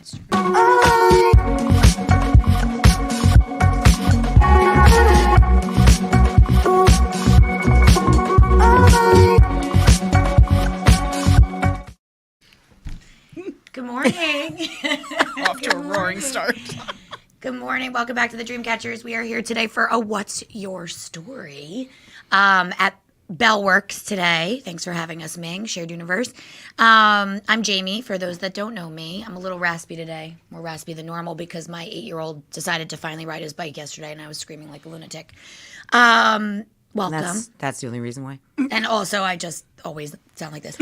It's true. Good morning. Off to a roaring start. Good morning. Welcome back to the Dreamcatchers. We are here today for a What's Your Story at Bellworks today. Thanks for having us, Ming, Shared Universe. I'm Jamie, for those that don't know me. I'm a little raspy today, more raspy than normal because my 8-year-old decided to finally ride his bike yesterday and I was screaming like a lunatic. Welcome. That's the only reason why. And also, I just always sound like this.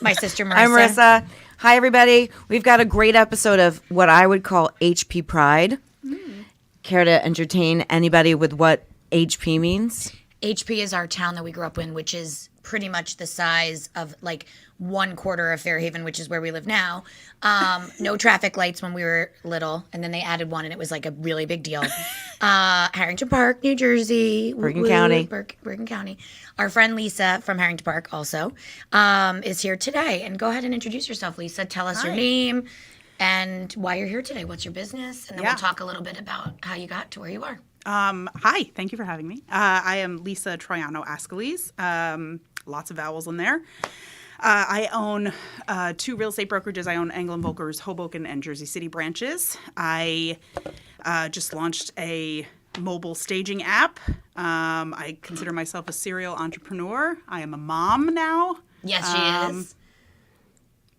My sister Marissa. I'm Marissa. Hi, everybody. We've got a great episode of what I would call HP Pride. Care to entertain anybody with what HP means? HP is our town that we grew up in, which is pretty much the size of like 1/4 of Fairhaven, which is where we live now. No traffic lights when we were little, and then they added one, and it was like a really big deal. Harrington Park, New Jersey. Bergen County. Bergen County. Our friend Lisa from Harrington Park also is here today. And go ahead and introduce yourself, Lisa. Tell us your name and why you're here today. What's your business? And then we'll talk a little bit about how you got to where you are. Hi, thank you for having me. I am Lisa Troiano Ascolese. Lots of vowels in there. I own 2 real estate brokerages. I own Anglin Volker's Hoboken and Jersey City branches. I just launched a mobile staging app. I consider myself a serial entrepreneur. I am a mom now. Yes, she is.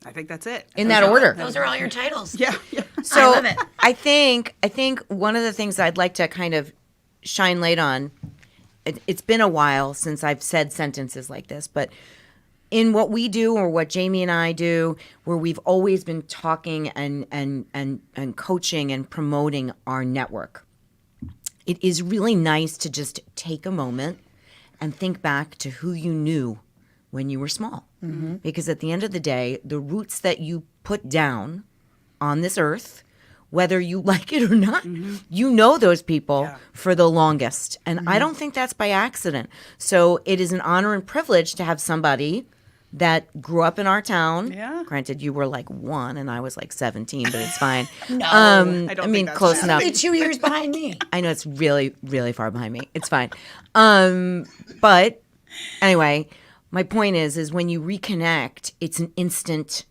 I think that's it. In that order. Those are all your titles. Yeah. So I love it. I think one of the things I'd like to kind of shine light on, it's been a while since I've said sentences like this, but in what we do or what Jamie and I do, where we've always been talking and coaching and promoting our network, it is really nice to just take a moment and think back to who you knew when you were small. Mm-hmm. Because at the end of the day, the roots that you put down on this earth, whether you like it or not, you know those people for the longest. And I don't think that's by accident. So it is an honor and privilege to have somebody that grew up in our town. Yeah. Granted, you were like 1 and I was like 17, but it's fine. No. I mean, close enough. Only 2 years behind me. I know it's really, really far behind me. It's fine. But anyway, my point is when you reconnect, it's an instant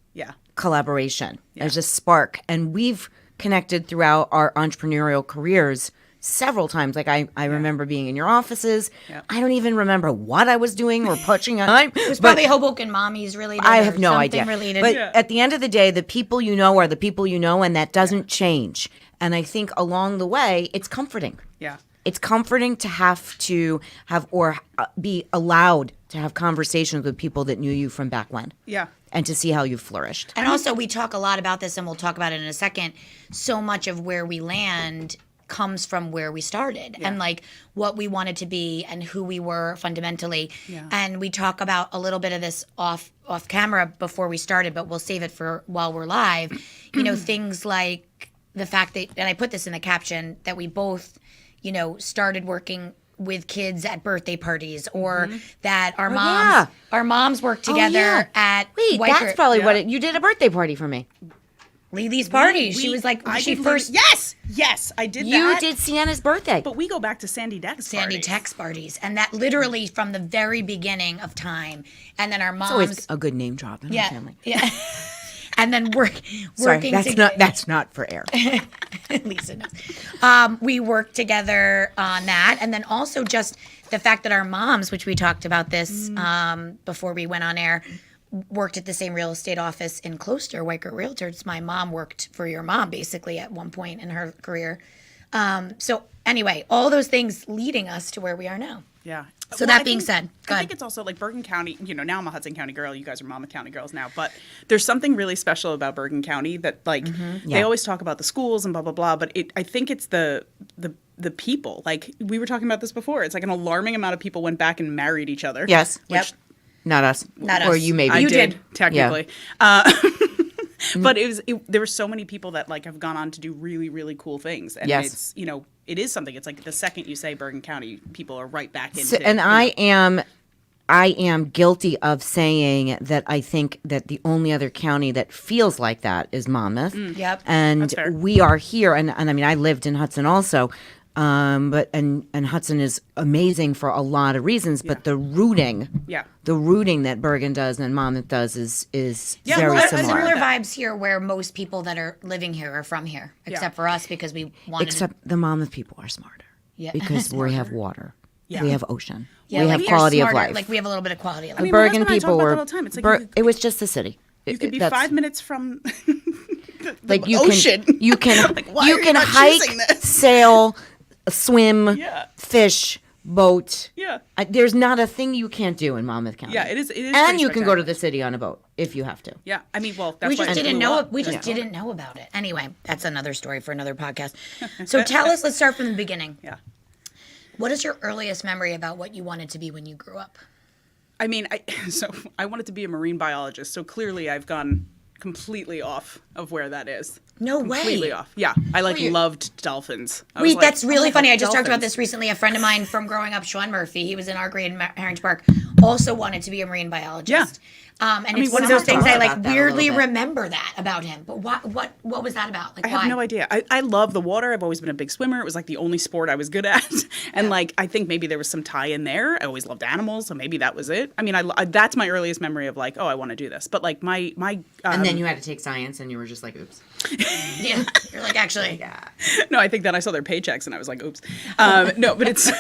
collaboration. There's a spark. And we've connected throughout our entrepreneurial careers several times. Like I remember being in your offices. Yep. I don't even remember what I was doing or punching on. It was probably Hoboken Mommies related. I have no idea. Related. But at the end of the day, the people you know are the people you know, and that doesn't change. And I think along the way, it's comforting. Yeah. It's comforting to have or be allowed to have conversations with people that knew you from back when. Yeah. And to see how you flourished. And also, we talk a lot about this, and we'll talk about it in a second. So much of where we land comes from where we started and like what we wanted to be and who we were fundamentally. Yeah. And we talk about a little bit of this off camera before we started, but we'll save it for while we're live. You know, things like the fact that, and I put this in the caption, that we both, you know, started working with kids at birthday parties, or that our moms worked together at that's probably what you did a birthday party for me. Lily's party. She was like, she first. Yes, I did that. You did Sienna's birthday. But we go back to Sandy Deck's parties. And that literally from the very beginning of time. And then our moms. It's always a good name drop in our family. Yeah. And then working that's not for air. Lisa knows. We worked together on that. And then also just the fact that our moms, which we talked about this before we went on air, worked at the same real estate office in Closter, Weichert Realtors. My mom worked for your mom basically at one point in her career. So anyway, all those things leading us to where we are now. Yeah. So that being said, I think it's also like Bergen County, you know, now I'm a Hudson County girl. You guys are Monmouth County girls now. But there's something really special about Bergen County that like they always talk about the schools and blah, blah, blah. But I think it's the people. Like we were talking about this before. It's like an alarming amount of people went back and married each other. Yes. Yep. Not us. Or you maybe. I did, technically. But there were so many people that like have gone on to do really, really cool things. And it's, you know, it is something. It's like the second you say Bergen County, people are right back into and I am I am guilty of saying that I think that the only other county that feels like that is Monmouth. Yep. And That's fair. we are here, and I mean, I lived in Hudson also, but Hudson is amazing for a lot of reasons, but the rooting that Bergen does and Monmouth does is Yeah, very well, similar. Similar vibes here, where most people that are living here are from here, except for us because we wanted. Except the Monmouth people are smarter. Yeah. Because we have water. Yeah. We have ocean. Yeah, we like have they're quality of smarter, life. Like we have a little bit of quality of life. I mean, my Bergen husband and I talk people about that were. all the time. It's like it was just the city. you could be That's- 5 minutes from like you ocean. can you can Like, why you are you can not hike, choosing this? sail, swim, Yeah. fish, boat. Yeah. There's not a thing you can't do in Monmouth County. Yeah, it is. It is And pretty you can go to spectacular. the city on a boat if you have to. Yeah, I mean, well, that's We why just it didn't blew know. up. We just didn't know about it. Anyway, that's another story for another podcast. So tell us. Let's start from the beginning. Yeah. What is your earliest memory about what you wanted to be when you grew up? I mean, I wanted to be a marine biologist, so clearly I've gone completely off of where that is. No Completely way. off. Yeah, I loved dolphins. I was Wait, like, that's really oh, funny. I just talked about dolphins. this recently. A friend of mine from growing up, Sean Murphy, he was in our grade in Harrington Park, also wanted to be a marine biologist. And it's mean, one of what those is things that I like about that a weirdly little bit? remember that about him. But what was that about? Like, I have no idea. I love the water. I've always been a big swimmer. It was like the only sport I was good at. And like, I think maybe there was some tie in there. I always loved animals, so maybe that was it. I mean, that's my earliest memory of like, oh, I want to do this. But like my And then you had to take science, and you were just like, oops. Yeah, you're like actually. no, I think then I saw their paychecks and I was like, oops. No, but it's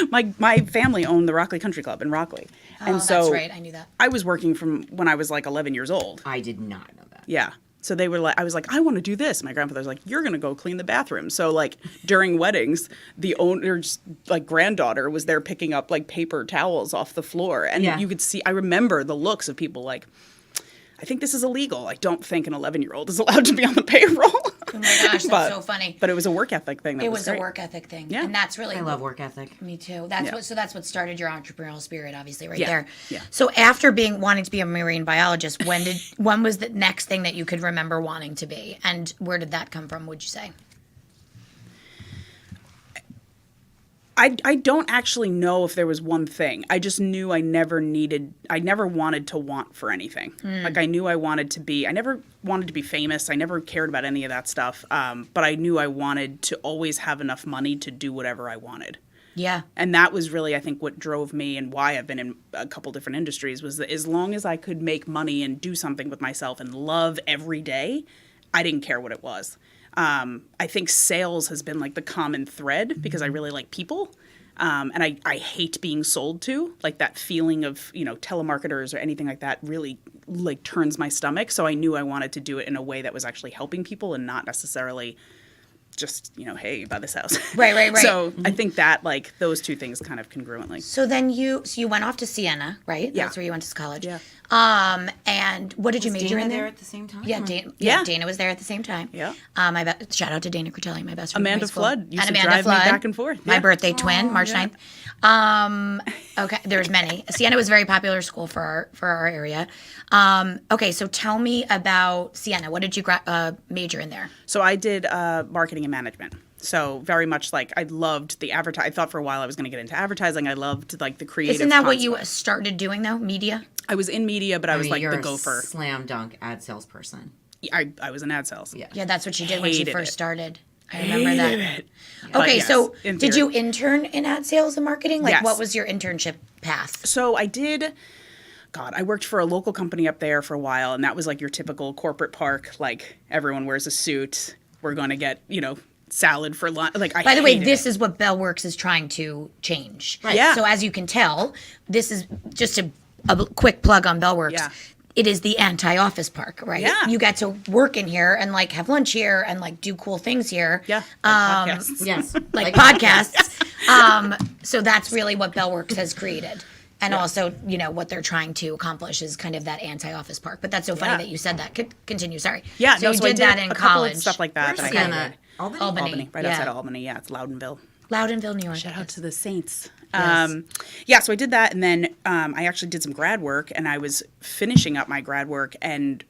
my family owned the Rockley Country Club in Rockley. And Oh, so that's right. I knew that. I was working from when I was like 11 years old. I did not know that. Yeah. So they were like, I was like, I want to do this. My grandfather's like, you're going to go clean the bathroom. So like during weddings, the owner's like granddaughter was there picking up like paper towels off the floor. And Yeah. you could see, I remember the looks of people like, I think this is illegal. I don't think an 11-year-old is allowed to be on the payroll. Oh my gosh, that's so funny. But it was a work ethic thing. It was a great. work ethic thing. Yeah. And that's really I love work ethic. Me too. That's Yeah. that's what started your entrepreneurial spirit, obviously, right Yeah. there. Yeah. So after wanting to be a marine biologist, when was the next thing that you could remember wanting to be? And where did that come from, would you say? I don't actually know if there was one thing. I just knew I never wanted to want for anything. Like I knew I never wanted to be famous. I never cared about any of that stuff. But I knew I wanted to always have enough money to do whatever I wanted. Yeah. And that was really, I think, what drove me and why I've been in a couple different industries was that as long as I could make money and do something with myself and love every day, I didn't care what it was. I think sales has been like the common thread because I really like people. And I hate being sold to. Like that feeling of, telemarketers or anything like that really like turns my stomach. So I knew I wanted to do it in a way that was actually helping people and not necessarily just, hey, buy this house. Right. So I think that like those two things kind of congruently. So then you went off to Siena, right? Yeah. That's where you went to college. Yeah. And what did you major in there? at the same time? Yeah, Yeah. Dana was there at the same time. Yeah. Shout out to Dana Critelli, my best friend. from Amanda high school. Flood used And to Amanda drive me Flood, back and forth. My Yeah. birthday twin, March yeah. 9th. Okay, there's many. Siena was a very popular school for our area. Okay, so tell me about Siena. What did you major in there? So I did marketing and management. So very much like I loved the I thought for a while I was going to get into advertising. I loved like the creative. Isn't that what you concept. started doing though? Media? I was in media, but I was like you're the a gopher. slam dunk ad salesperson. I was in ad sales. Yeah. Yeah, that's what she did when she Hated first it. started. I remember that. Hated it. But Okay, yes, so in did theory. you intern in ad sales and marketing? Like, Yes. what was your internship path? So I did. God, I worked for a local company up there for a while, and that was like your typical corporate park. Like everyone wears a suit. We're going to get salad for lunch. Like By the way, hated this it. is what Bellworks is trying to change. Right. Yeah. So as you can tell, this is just a quick plug on Bellworks. Yeah. It is the anti-office park, right? Yeah. You get to work in here and like have lunch here and like do cool things here. Yeah. Like podcasts. Yes. Like podcasts. So that's really what Bellworks has created. And also, what they're trying to accomplish is kind of that anti-office park. But that's so funny Yeah. that you said that. Continue, sorry. Yeah. So no, you so I did that in a couple college. of stuff like that. Where's that I Siena? hated. Albany? Albany, right outside of Albany. Yeah, it's Loudonville. Loudonville, New York. Shout out to the Saints. Yes. So I did that, and then I actually did some grad work, and I was finishing up my grad work, and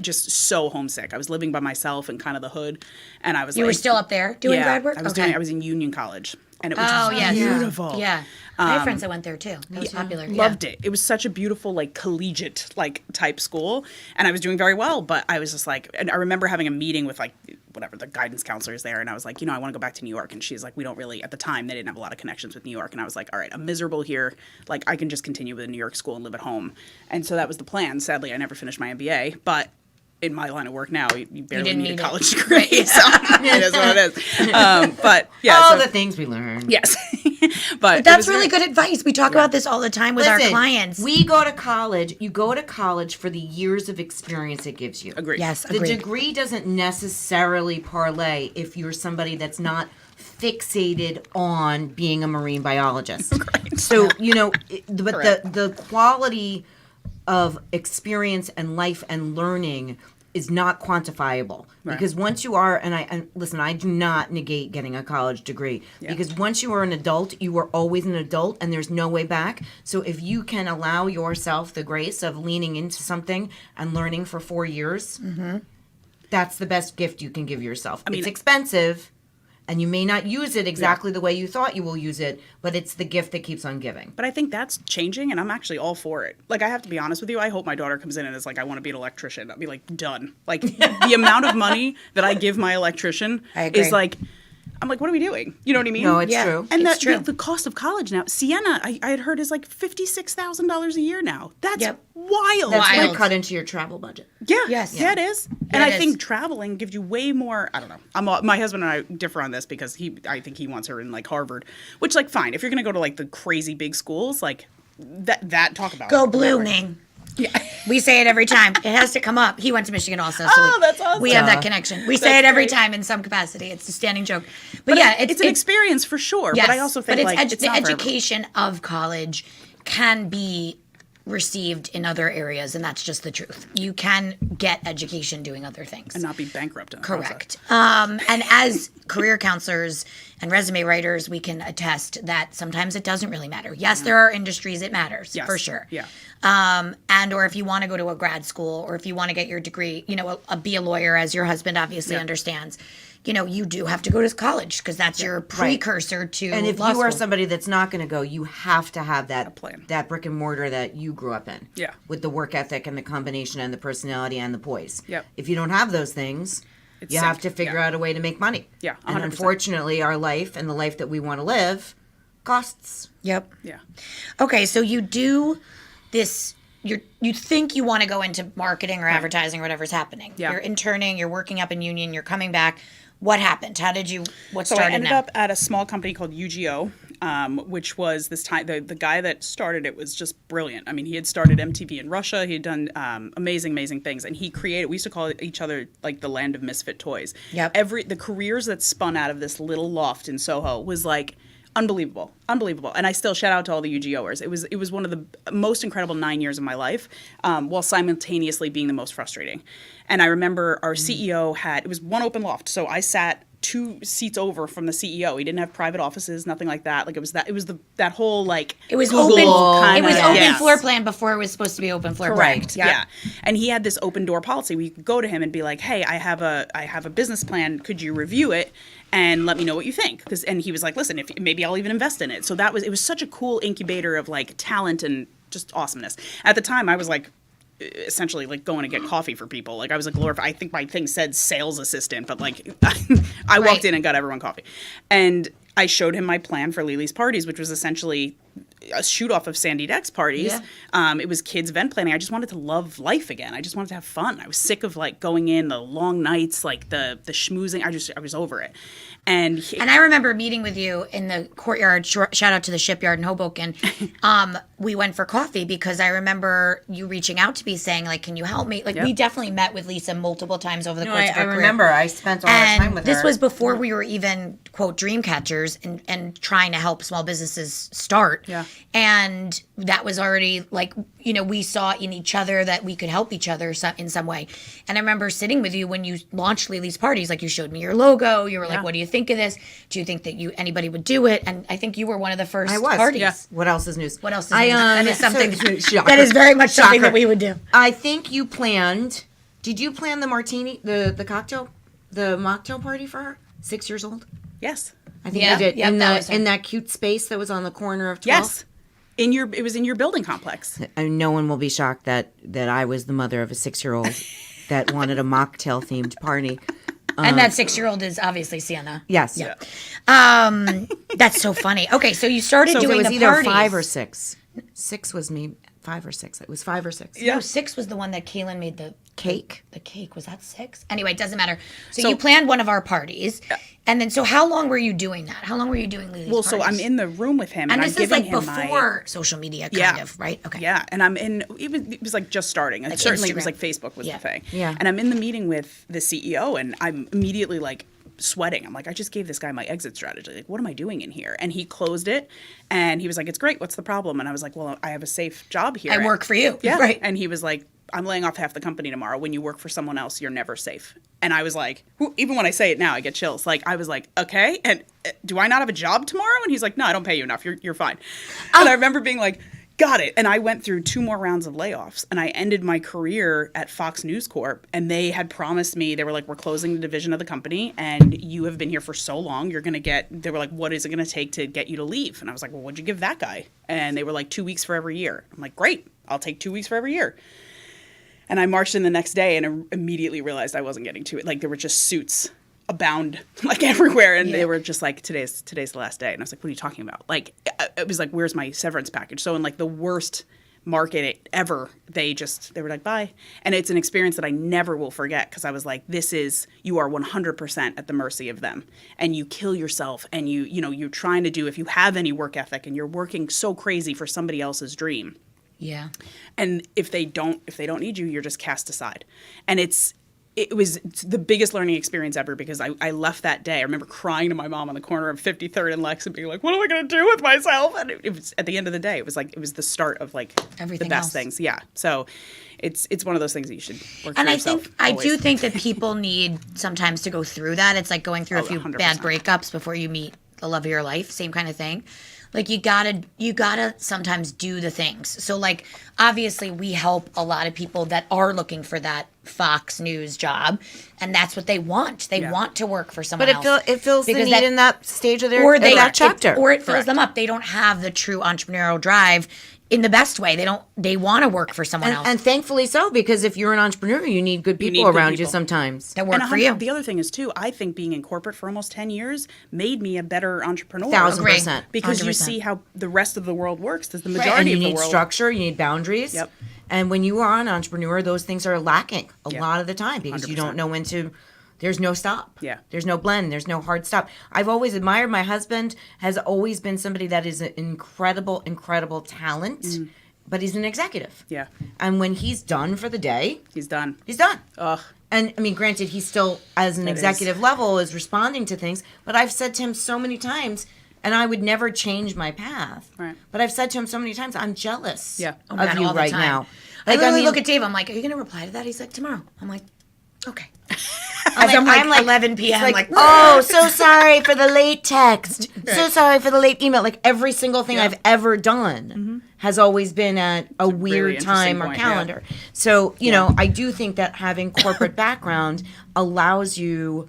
just so homesick. I was living by myself in kind of the hood, and I was You were still up there doing grad work? I was Okay. I was in Union College, and it was Oh, just yes. beautiful. Yeah. I have friends that went there too. It was popular. Loved it. It was such a beautiful, like, collegiate, like, type school. And I was doing very well, but I was just like, and I remember having a meeting with, like, whatever, the guidance counselors there. And I was like, I want to go back to New York. And she's like, we don't really, at the time, they didn't have a lot of connections with New York. And I was like, all right, I'm miserable here. Like, I can just continue with a New York school and live at home. And so that was the plan. Sadly, I never finished my MBA, but in my line of work now, you barely need a college degree. Right, So it is what it is. But yeah. All so, the things we learn. yes. But that's really good advice. We talk about this all the time with our Listen, clients. we go to college. You go to college for the years of experience it gives you. Agreed. Yes, The agreed. degree doesn't necessarily parlay if you're somebody that's not fixated on being a marine biologist. Right. So, but Correct. the quality of experience and life and learning is not quantifiable. Right. Because once you are, and listen, I do not negate getting a college degree. Yeah. Because once you are an adult, you are always an adult and there's no way back. So if you can allow yourself the grace of leaning into something and learning for 4 years, that's the best gift you can give yourself. mean- it's expensive and you may not use it exactly the way you thought you will use it, but it's the gift that keeps on giving. But I think that's changing, and I'm actually all for it. Like, I have to be honest with you. I hope my daughter comes in and is like, I want to be an electrician. I'll be like, done. Like, the amount of money that I give my electrician I agree. is like, I'm like, what are we doing? You know what I mean? No, it's Yeah. true. And It's true. the cost of college now, Sienna, I had heard is like $56,000 a year now. That's Yep. wild. That's Wild. going to cut into your travel budget. Yeah. Yes. Yeah, it is. it And I is. think traveling gives you way more. I don't know. My husband and I differ on this because I think he wants her in like Harvard, which, like, fine. If you're gonna go to like the crazy big schools, like that talk about Go it. blue, Whatever. Ming. Yeah. We say it every time. It has to come up. He went to Michigan also. So Oh, that's awesome. We have that connection. We say it That's every great. time in some capacity. It's a standing joke. But yeah, it's an experience for sure. Yes, But I also think but like it's the not for everyone. education of college can be received in other areas, and that's just the truth. You can get education doing other things. and not be bankrupt. In the process. Correct. And as career counselors and resume writers, we can attest that sometimes it doesn't really matter. Yes, there are industries it matters, Yes. for sure. Yeah. And or if you want to go to a grad school, or if you want to get your degree, be a lawyer, as your husband obviously understands, you do have to go to college because that's your precursor to And if law you are school. somebody that's not going to go, you have to have that plan. that brick and mortar that you grew up in. Yeah. With the work ethic and the combination and the personality and the poise. Yep. If you don't have those things, It's you have sink. to figure Yeah. out a way to make money. Yeah, And 100%. unfortunately, our life and the life that we want to live costs. Yep. Yeah. Okay, so you do this. You think you want to go into marketing or advertising or whatever's happening. Yeah. You're interning. You're working up in Union. You're coming back. What happened? How did you? What So started I ended now? up at a small company called UGO, which was this time the guy that started it was just brilliant. I mean, he had started MTV in Russia. He had done amazing things, and he created. We used to call each other like the land of misfit toys. Yep. The careers that spun out of this little loft in Soho was like unbelievable. And I still shout out to all the UGOers. It was one of the most incredible 9 years of my life, while simultaneously being the most frustrating. And I remember our CEO it was one open loft, so I sat 2 seats over from the CEO. He didn't have private offices, nothing like that. Like it was that whole like It was Google open. kinda- It was open yes. floor plan before it was supposed to be open floor plan. Correct. Yeah. And he had this open door policy. We could go to him and be like, "Hey, I have a business plan. Could you review it and let me know what you think?" And he was like, "Listen, if maybe I'll even invest in it." So it was such a cool incubator of like talent and just awesomeness. At the time, I was like essentially like going to get coffee for people. Like I was a glorified, I think my thing said sales assistant, but like I walked Right. in and got everyone coffee. And I showed him my plan for Lily's parties, which was essentially a shoot off of Sandy Deck's parties. Yeah. It was kids event planning. I just wanted to love life again. I just wanted to have fun. I was sick of like going in the long nights, like the schmoozing. I was over it. And And I remember meeting with you in the courtyard. Shout out to the shipyard in Hoboken. We went for coffee because I remember you reaching out to me saying, like, "Can you help me?" Like, we definitely met with Lisa multiple times over the course of I her career. remember I spent all that time And with her. this was before we were even, quote, Dreamcatchers and trying to help small businesses start. Yeah. And that was already like, we saw in each other that we could help each other in some way. And I remember sitting with you when you launched Lily's Parties. Like, you showed me your logo. You were like, "What do you think of this? Do you think that anybody would do it?" And I think you were one of the first I was. parties. Yeah. What else is news? What else is news? That is something Shocker. that is very much something Shocker. that we would do. I think you planned Did you plan the martini, the mocktail party for her? 6 years old? Yes. I think Yeah, you did. yep, that was her. In that cute space that was on the corner of 12th? Yes. It was in your building complex. No one will be shocked that I was the mother of a 6-year-old that wanted a mocktail themed party. And that 6-year-old is obviously Sienna. Yes. Yeah. That's so funny. Okay, so you started So it doing was the either parties. 5 or 6. 6 was me. 5 or 6. It was 5 or 6. Yeah. No, 6 was the one that Kaylin made the Cake. The cake, was that 6? Anyway, it doesn't matter. So you planned one of our parties, and then so how long were you doing that? How long were you doing these Well, parties? so I'm in the room with him, and and I'm this is giving like him before social media, kind of, right? Okay. Yeah, and I'm in. It was like just starting. And certainly, it was Instagram. like Facebook was Yeah. the thing. Yeah. And I'm in the meeting with the CEO, and I'm immediately like sweating. I'm like, I just gave this guy my exit strategy. Like, what am I doing in here? And he closed it, and he was like, "It's great. What's the problem?" And I was like, "Well, I have a safe job here. I work for you. Yeah. Right. And he was like, I'm laying off half the company tomorrow. When you work for someone else, you're never safe. And I was like, even when I say it now, I get chills. Like, I was like, okay. And do I not have a job tomorrow? And he's like, no, I don't pay you enough. You're fine. And I remember being like, got it. And I went through 2 more rounds of layoffs, and I ended my career at Fox News Corp. And they had promised me, they were like, we're closing the division of the company, and you have been here for so long, you're going to get, they were like, what is it going to take to get you to leave? And I was like, well, what'd you give that guy? And they were like, 2 weeks for every year. I'm like, great, I'll take 2 weeks for every year. And I marched in the next day and immediately realized I wasn't getting to it. Like, there were just suits abound like everywhere, and they were just like, today's the last day. And I was like, what are you talking about? Like, it was like, where's my severance package? So in like the worst market ever, they were like, bye. And it's an experience that I never will forget, because I was like, you are 100% at the mercy of them, and you kill yourself, and you're trying to do, if you have any work ethic, and you're working so crazy for somebody else's dream. Yeah. And if they don't need you, you're just cast aside. And it's the biggest learning experience ever, because I left that day. I remember crying to my mom on the corner of 53rd and Lex and being like, what am I going to do with myself? And it was, at the end of the day, it was the start of like Everything the best else. things. Yeah. So it's one of those things that you should work And for I yourself. think I do always. think that people need sometimes to go through that. It's like going through a few 100%. bad breakups before you meet the love of your life, same kind of thing. Like you gotta sometimes do the things. So like obviously we help a lot of people that are looking for that Fox News job, and that's what they want. They want to work for someone But else. it fills the Because need in that stage of their or of they that chapter. or it fills Correct. them up. They don't have the true entrepreneurial drive in the best way. They want to work for someone else and thankfully so, because if you're an entrepreneur, you need good people need good around you people. sometimes. that work And for you. the other thing is too, I think being in corporate for almost 10 years made me a better entrepreneur. 1,000%. Because you 100%. see how the rest of the world works. There's the And majority you of the need world. structure, you need boundaries. Yep. And when you are an entrepreneur, those things are lacking a Yeah. lot of the time, because you 100%. don't know when to. There's no stop. Yeah. There's no blend. There's no hard stop. I've always admired my husband. Has always been somebody that is an incredible, incredible talent, but he's an executive. Yeah. And when he's done for the day, He's done. he's done. Ugh. And I mean, granted, he's still, as an executive level, is responding to things. But I've said to him so many times, and I would never change my path. Right. But I've said to him so many times, I'm jealous Yeah. Oh, of God, you all the right time. now. I literally mean, look at Dave. I'm like, "Are you going to reply to that?" He's like, "Tomorrow." I'm like, "Okay." I'm like 11 p.m. Like, like, oh, so sorry for the late text. So sorry for the late email. Like every single thing I've ever done has always been at a weird interesting time or point, yeah. calendar. So, you know, I do think that having corporate background allows you,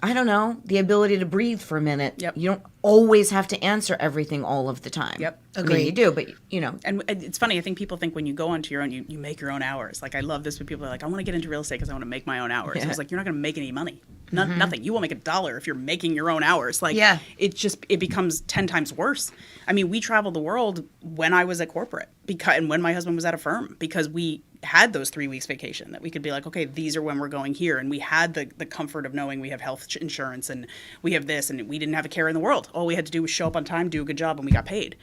I don't know, the ability to breathe for a minute. Yep. You don't always have to answer everything all of the time. Yep. I mean, you do, but, you know. And it's funny, I think people think when you go onto your own, you make your own hours. Like, I love this when people are like, I want to get into real estate because I want to make my own hours. I was like, you're not going to make any money. Nothing. You won't make $1 if you're making your own hours. Like, Yeah. it becomes 10 times worse. I mean, we traveled the world when I was at corporate and when my husband was at a firm, because we had those 3 weeks vacation that we could be like, okay, these are when we're going here. And we had the comfort of knowing we have health insurance and we have this, and we didn't have a care in the world. All we had to do was show up on time, do a good job, and we got paid.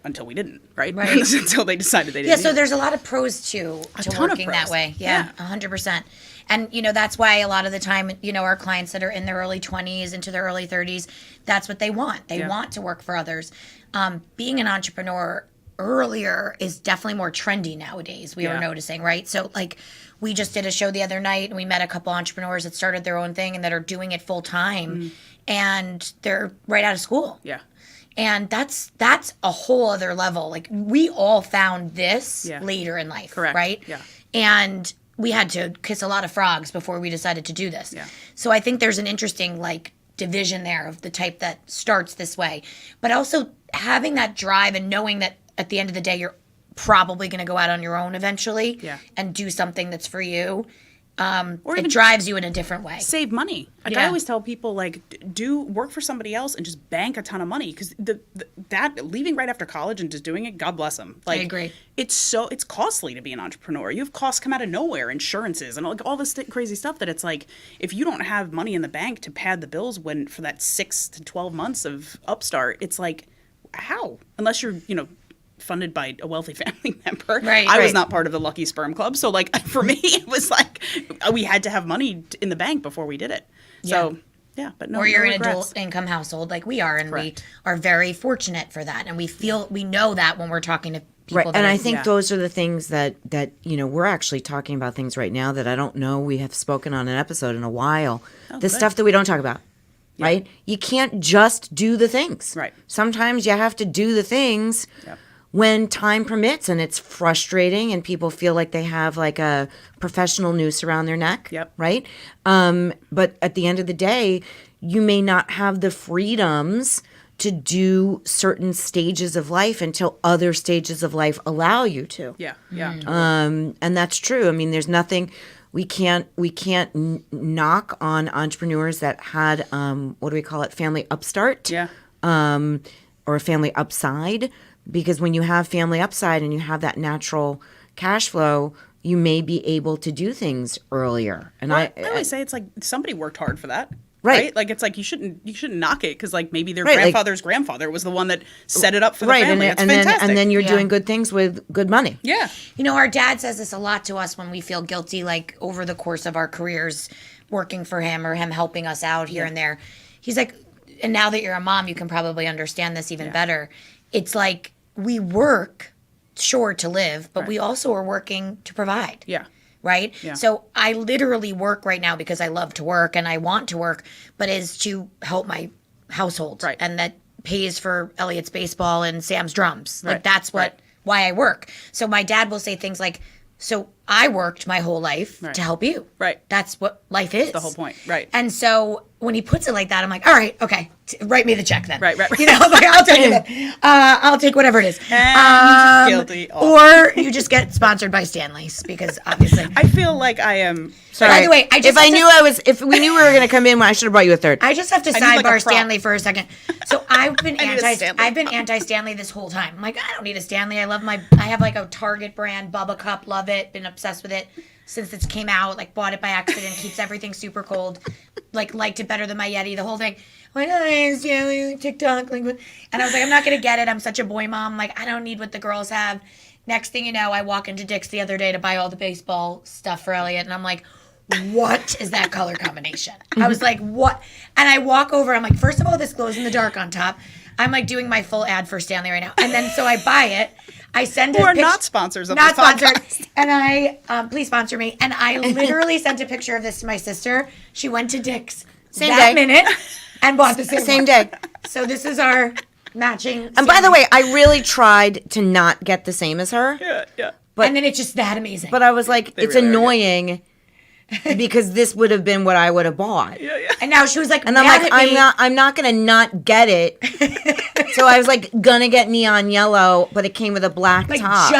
Until we didn't, right? Right. Until they decided they didn't. yeah, so need it. there's a lot of pros to ton of working that pros. way. Yeah, 100%. And, you know, that's why a lot of the time, you know, our clients that are in their early 20s into their early 30s, that's what they want. They want to work for others. Being an entrepreneur earlier is definitely more trendy nowadays, we were noticing, right? So, like, we just did a show the other night, and we met a couple entrepreneurs that started their own thing and that are doing it full time, and they're right out of school. Yeah. And that's a whole other level. Like, we all found this Yeah. later in life, Correct. right? Yeah. And we had to kiss a lot of frogs before we decided to do this. Yeah. So I think there's an interesting like division there of the type that starts this way, but also having that drive and knowing that at the end of the day you're probably going to go out on your own eventually and do something that's for you. Or it drives you in a different way. Save money. Like I always tell people, like, do work for somebody else and just bank a ton of money, because that leaving right after college and just doing it, God bless them. Like, I agree. It's costly to be an entrepreneur. You have costs come out of nowhere, insurances and like all this crazy stuff that it's like, if you don't have money in the bank to pad the bills for that 6 to 12 months of upstart, it's like, how? Unless you're, funded by a wealthy family member. Right. I was not part of the Lucky Sperm Club. So like for me, it was like we had to have money in the bank before we did it. So but no. Or you're no an regrets. adult income household like we are, and Correct. we are very fortunate for that. And we know that when we're talking to people. Right. And I think those are the things that we're actually talking about things right now that I don't know we have spoken on an episode in a while. The stuff that we don't talk about. Right? You can't just do the things. Right. Sometimes you have to do the things when time permits, and it's frustrating and people feel like they have like a professional noose around their neck. Yep. Right? But at the end of the day, you may not have the freedoms to do certain stages of life until other stages of life allow you to. Yeah. Yeah. And that's true. I mean, there's nothing we can't knock on entrepreneurs that had what do we call it, family upstart, or a family upside, because when you have family upside and you have that natural cash flow, you may be able to do things earlier. And I always say it's like somebody worked hard for that. Right. Like it's like you shouldn't knock it because like maybe their Right, grandfather's grandfather was the one that set it up for the right, family. It's and fantastic. then you're doing good things with good money. Yeah. Our dad says this a lot to us when we feel guilty, like over the course of our careers working for him or him helping us out here and there. He's like, and now that you're a mom, you can probably understand this even better. It's like we work, sure, to live, but we also are working to provide. Yeah. Right? Yeah. So I literally work right now because I love to work and I want to work, but is to help my household. Right. And that pays for Elliot's baseball and Sam's drums. Right. Like that's why I work. So my dad will say things like, so I worked my whole life to help you. Right. That's what life is. The whole point. Right. And so when he puts it like that, I'm like, all right, okay, write me the check then. Right. Like, I'll take it. I'll take whatever it is. Guilty. Or you just get sponsored by Stanley's because obviously. I feel like I am. Sorry. By the way, if we knew we were going to come in, I should have brought you a third. I just have to need, like, a sidebar prop. Stanley for a second. So I've been need a Stanley. I've been anti-Stanley this whole time. I'm like, I don't need a Stanley. I have like a Target brand Bubba Cup, love it, been obsessed with it since it came out, like bought it by accident, keeps everything super cold, liked it better than my Yeti, the whole thing. I'm like, oh, Stanley, TikTok, and I was like, I'm not gonna get it. I'm such a boy mom. Like, I don't need what the girls have. Next thing you know, I walk into Dick's the other day to buy all the baseball stuff for Elliot, and I'm like, what is that color combination? I was like, what? And I walk over, I'm like, first of all, this glows in the dark on top. I'm like doing my full ad for Stanley right now. And then so I buy it. I send Who a are picture. not sponsors of Not this sponsored. podcast. And I, please sponsor me. And I literally sent a picture of this to my sister. She went to Dick's that minute and bought the same day. So this is our matching. And by the way, I really tried to not get the same as her. Yeah. and then it's just that amazing. But I was like, it's really are annoying because this would have been what I would have bought. Yeah. and now she was like, And I'm mad like, at me. I'm not gonna not get it. So I was like gonna get neon yellow, but it came with a black top.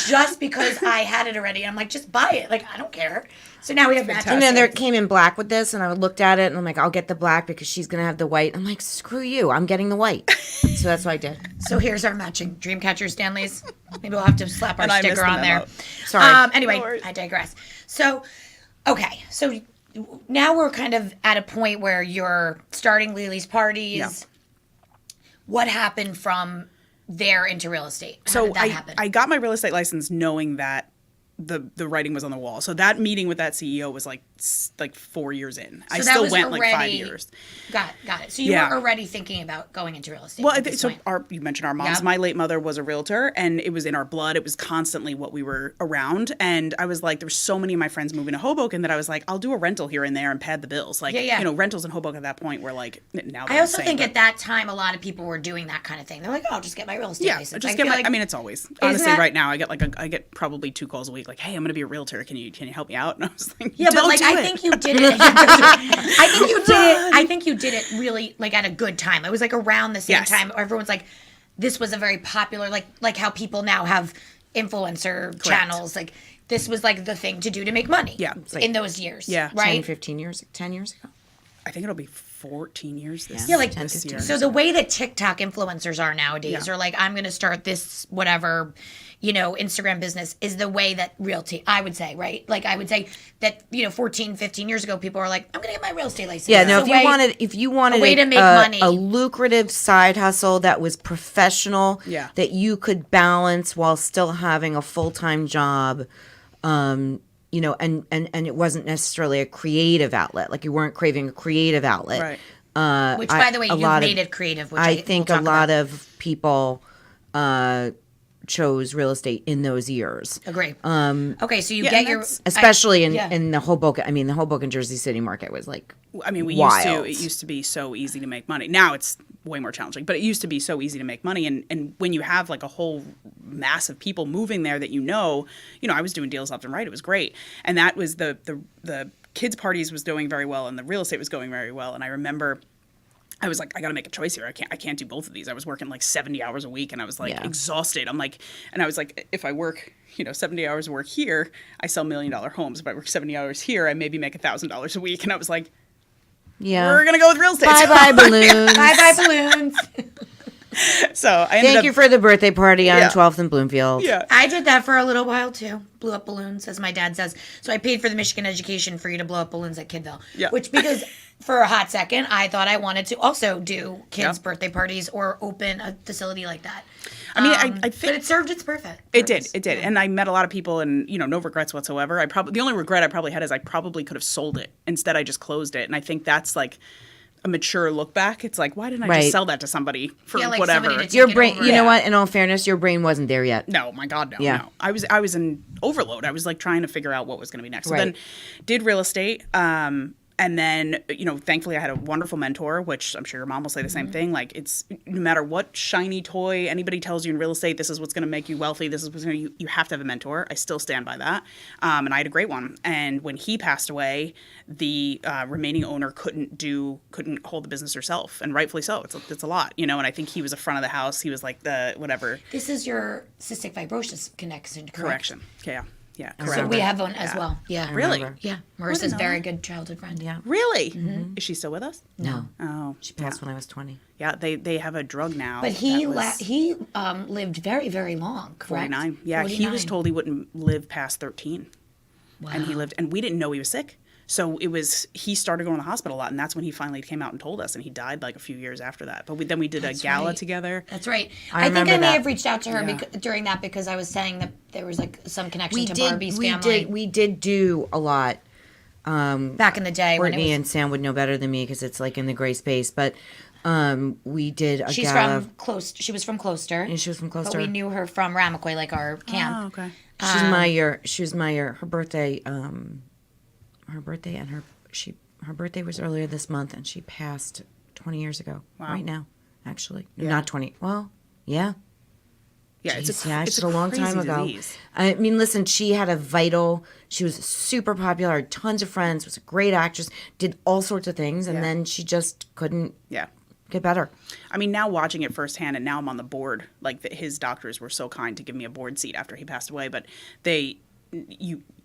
just because I had it already. I'm like, just buy it. Like, I don't care. So now we have matching. And then there came in black with this, and I looked at it, and I'm like, I'll get the black because she's gonna have the white. I'm like, screw you, I'm getting the white. So that's what I did. So here's our matching Dreamcatchers Stanleys. Maybe we'll have to slap our And I sticker missed the on there. memo. Sorry. Anyway, No worries. I digress. So, okay. So now we're kind of at a point where you're starting Lily's parties. Yeah. What happened from there into real estate? How So did that happen? I got my real estate license knowing that the writing was on the wall. So that meeting with that CEO was like like 4 years in. I that still was went like 5 already- years. Got it. So you Yeah. were already thinking about going into real estate. Well, at this point. you mentioned our moms. Yep. My late mother was a realtor, and it was in our blood. It was constantly what we were around. And I was like, there were so many of my friends moving to Hoboken that I was like, I'll do a rental here and there and pad the bills. Like, Yeah. rentals in Hoboken at that point were like, now I also think at that time a lot of people were doing that kind of thing. They're like, "Oh, I'll just get my real estate license." just I get feel my. like- I mean, it's always honestly that- right now. I get probably 2 calls a week. Like, hey, I'm going to be a realtor. Can you help me out? And I was like, yeah, but "Don't like do I it." think you did it. I think you did it. I think you did it really like at a good time. It was like around the same Yes. time. Everyone's like, this was a very popular like how people now have influencer channels. Like this was like the thing to do to make money. Yeah. in those years. Yeah. 10, right. 15 years, 10 years ago. I think it'll be 14 years this Yeah, like 10, this 15 year. so the way that TikTok influencers are nowadays, Yeah. or like I'm going to start this whatever, Instagram business is the way that realty, I would say, right? Like I would say that 14, 15 years ago, people are like, I'm going to get my real estate license. Yeah, no. It's If you wanted a way to make a money. lucrative side hustle that was professional, Yeah. that you could balance while still having a full-time job, and it wasn't necessarily a creative outlet. Like you weren't craving a creative outlet. Right. which, by the way, a you've lot of- made it creative. Which I think we'll a talk lot about. of people chose real estate in those years. Agree. Okay, so you get and your that's- Especially yeah. in the Hoboken. I mean, the Hoboken, Jersey City market was like I mean, wild. it used to be so easy to make money. Now it's way more challenging, but it used to be so easy to make money. And when you have like a whole mass of people moving there that I was doing deals left and right. It was great. And that was the kids parties was doing very well and the real estate was going very well. And I remember I was like, I got to make a choice here. I can't do both of these. I was working like 70 hours a week and I was like exhausted. I'm like, and I was like, if I work, 70 hours of work here, I sell $1 million homes. If I work 70 hours here, I maybe make $1,000 a week. And I was like, yeah. we're going to go with real estate. Bye balloons. bye balloons. So I ended Thank up, you for the birthday party on Yeah. 12th and Bloomfield. yeah. I did that for a little while too. Blew up balloons, as my dad says. So I paid for the Michigan education for you to blow up balloons at Kidville. Yeah. Which, because for a hot second, I thought I wanted to also do kids' Yeah. birthday parties or open a facility like that. I mean, I But think it served its purpose. it did. And I met a lot of people and, no regrets whatsoever. The only regret I probably had is I probably could have sold it. Instead, I just closed it. And I think that's like a mature look back. It's like, why didn't I Right. just sell that to somebody for Yeah, like whatever? somebody to Your take it brain, over. you know Yeah. what? In all fairness, your brain wasn't there yet. No, my God, no, Yeah. no. I was in overload. I was like trying to figure out what was going to be next. So Right. then did real estate. And then, thankfully I had a wonderful mentor, which I'm sure your mom will say the same thing. Like it's no matter what shiny toy anybody tells you in real estate, this is what's going to make you wealthy. This is what's going to, you have to have a mentor. I still stand by that. And I had a great one. And when he passed away, the remaining owner couldn't hold the business herself. And rightfully so. It's a lot, and I think he was a front of the house. He was like the whatever. This is your cystic fibrosis connection, correct? Correction. Yeah. Yeah. So Correct. we have one as well. Yeah. Really? remember. Yeah. Marissa's very good childhood friend. Yeah. Really? Is she still with us? No. Oh. She passed when I was 20. Yeah, they have a drug now. But he that was lived very, very long, correct? 49. Yeah, he was 49. told he wouldn't live past 13. And he lived, and we didn't know he was sick. So he started going to the hospital a lot, and that's when he finally came out and told us, and he died like a few years after that. But then we did a gala right. together. That's right. I I think remember I may that. have reached out to her Yeah. during that because I was saying that there was like some connection to Barbie's family We did do a lot. back in the day when Courtney it was. and Sam would know better than me because it's like in the gray space. But we did a She's gala. from Closter. She was from Closter. And she was from But Closter. we knew her from Ramaquay, like our camp. Oh, okay. She's my year. She was my year. Her birthday. Her birthday was earlier this month, and she passed 20 years ago. Wow. Right now, actually, Yeah. not 20. Well, yeah. Yeah, Jeez, it's a long crazy time ago. disease. I mean, listen, she had she was super popular, had tons of friends, was a great actress, did all sorts of things, and Yeah. then she just couldn't Yeah. get better. I mean, now watching it firsthand, and now I'm on the board. Like his doctors were so kind to give me a board seat after he passed away. But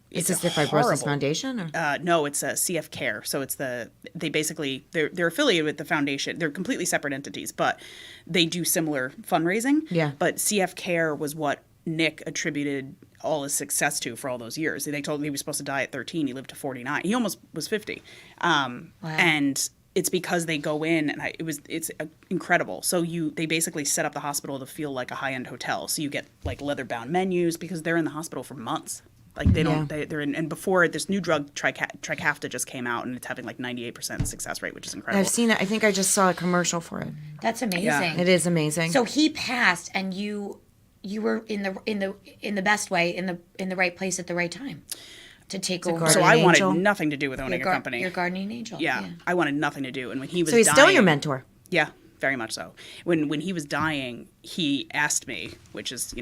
Is it's this the Fibrosis horrible. Foundation? Or? No, it's a CF Care. So it's they're affiliated with the foundation. They're completely separate entities, but they do similar fundraising. Yeah. But CF Care was what Nick attributed all his success to for all those years. They told him he was supposed to die at 13. He lived to 49. He almost was 50. And it's because they go in and it's incredible. So they basically set up the hospital to feel like a high-end hotel. So you get like leather-bound menus because they're in the hospital for months. Like they don't, they're in, and before this new drug Trikafta just came out, and it's having like 98% success rate, which is incredible. I've seen it. I think I just saw a commercial for it. That's amazing. Yeah. It is amazing. So he passed, and you were in the best way, in the right place at the right time to take over. So I wanted angel. nothing to do with owning a company. Your guardian angel. Yeah, I wanted nothing to do. And when he was So he's dying, still your mentor. Yeah, very much so. When he was dying, he asked me, which is,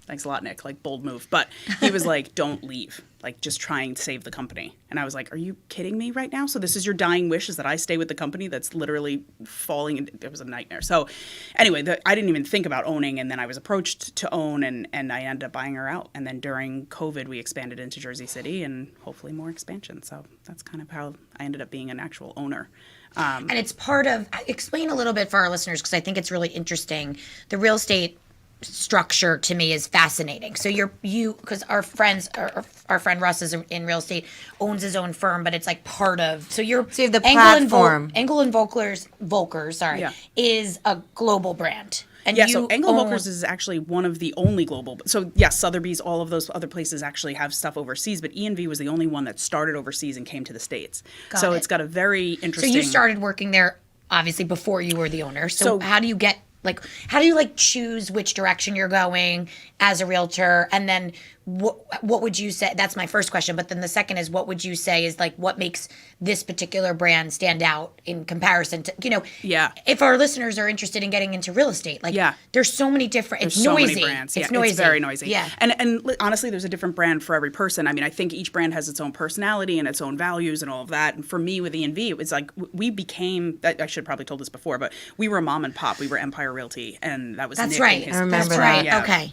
thanks a lot, Nick, like bold move, but he was like, don't leave, like just try and save the company. And I was like, are you kidding me right now? So this is your dying wish, is that I stay with the company that's literally falling, and it was a nightmare. So anyway, I didn't even think about owning, and then I was approached to own, and I ended up buying her out. And then during COVID, we expanded into Jersey City, and hopefully more expansion. So that's kind of how I ended up being an actual owner. And it's part of, explain a little bit for our listeners, because I think it's really interesting. The real estate structure to me is fascinating. So because our friend Russ is in real estate, owns his own firm, but it's like part of. So you have the platform. Engel and Volkers, is a global brand. And so Engel Volkers is actually one of the only global. So yes, Sotheby's, all of those other places actually have stuff overseas, but E&V was the only one that started overseas and came to the States. It's got a very interesting. So you started working there obviously before you were the owner. So how do you get how do you choose which direction you're going as a realtor? And then what would you say? That's my first question. But then the second is, what would you say is what makes this particular brand stand out in comparison to, if our listeners are interested in getting into real estate, there's so many different, it's so noisy. Many brands. It's noisy. noisy. It's very noisy. Yeah. And honestly, there's a different brand for every person. I mean, I think each brand has its own personality and its own values and all of that. And for me with E&V, it was we became, I should have probably told this before, but we were mom and pop. We were Empire Realty. And that was That's Nick right. and his I remember That's that. right. Yeah. Okay.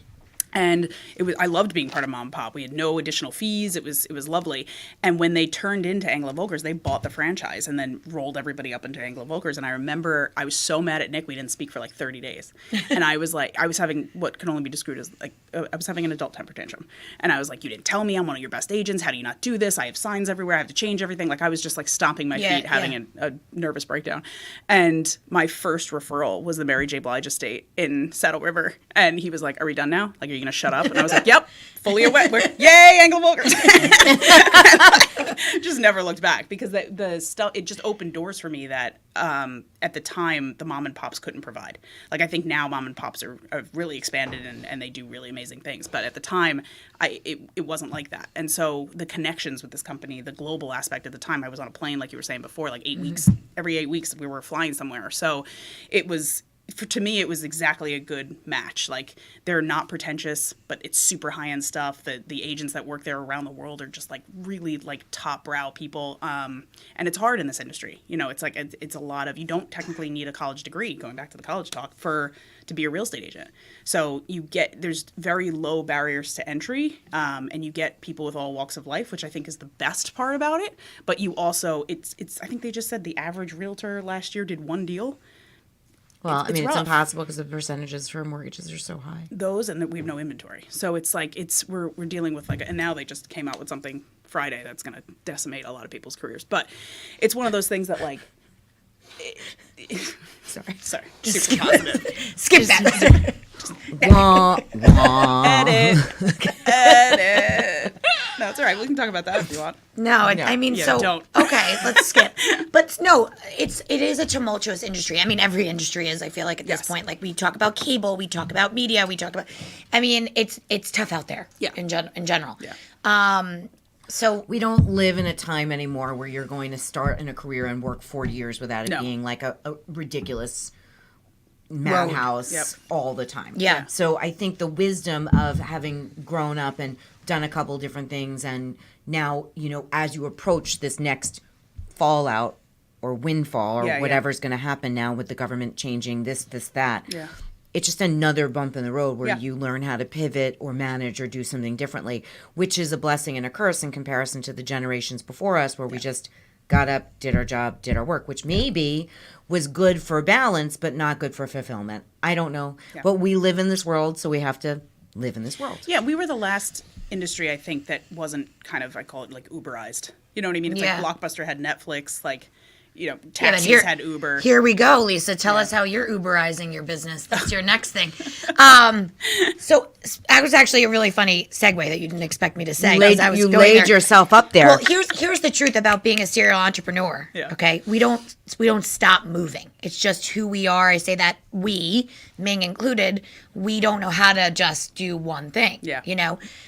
And I loved being part of Mom and Pop. We had no additional fees. It was lovely. And when they turned into Anglo Volkers, they bought the franchise and then rolled everybody up into Anglo Volkers. And I remember I was so mad at Nick, we didn't speak for 30 days. And I was having what can only be described as I was having an adult temper tantrum. And I was like, you didn't tell me I'm one of your best agents. How do you not do this? I have signs everywhere. I have to change everything. I was just stomping my feet, having a nervous breakdown. And my first referral was the Mary J. Blige estate in Saddle River. And he was like, are we done now? Are you going to shut up? And I was like, yep, fully aware. Yay, Anglo Volkers. Just never looked back, because the stuff, it just opened doors for me that at the time the mom and pops couldn't provide. I think now mom and pops are really expanded and they do really amazing things. But at the time, it wasn't like that. And so the connections with this company, the global aspect at the time, I was on a plane, like you were saying before, 8 weeks, every 8 weeks we were flying somewhere. So it was, to me, it was exactly a good match. They're not pretentious, but it's super high-end stuff. The agents that work there around the world are just really top brow people. And it's hard in this industry. It's a lot of, you don't technically need a college degree, going back to the college talk, to be a real estate agent. So there's very low barriers to entry, and you get people with all walks of life, which I think is the best part about it. But you also, I think they just said the average realtor last year did one deal. Well, it's rough. impossible because the percentages for mortgages are so high. Those, and that we have no inventory. So it's we're dealing with and now they just came out with something Friday that's going to decimate a lot of people's careers. But it's one of those things that sorry, super positive. Skip that. Wah, wah. Edit. No, it's all right. We can talk about that if you want. No, I mean, Yeah, so don't. Okay, let's skip. But no, it is a tumultuous industry. I mean, every industry is. I feel at this point, we talk about cable, we talk about media, we talk about. I mean, it's tough out there. Yeah. In general. Yeah. So We don't live in a time anymore where you're going to start in a career and work 40 years without it being a ridiculous madhouse all the time. Yeah. So I think the wisdom of having grown up and done a couple different things, and now, as you approach this next fallout or windfall or whatever's going to happen now with the government changing this, that. Yeah. It's just another bump in the road where you learn how to pivot or manage or do something differently, which is a blessing and a curse in comparison to the generations before us, where we just got up, did our job, did our work, which maybe was good for balance, but not good for fulfillment. I don't know. Yeah. But we live in this world, so we have to live in this world. Yeah, we were the last industry, I think, that wasn't I call it Uberized. You know what I mean? It's Blockbuster had Netflix, taxis had Uber. Here we go, Lisa. Tell us how you're Uberizing your business. That's your next thing. So that was actually a really funny segue that you didn't expect me to say. You laid yourself up there. Well, here's the truth about being a serial entrepreneur. Yeah. Okay, we don't stop moving. It's just who we are. I say that we, Ming included, we don't know how to just do one thing. Yeah.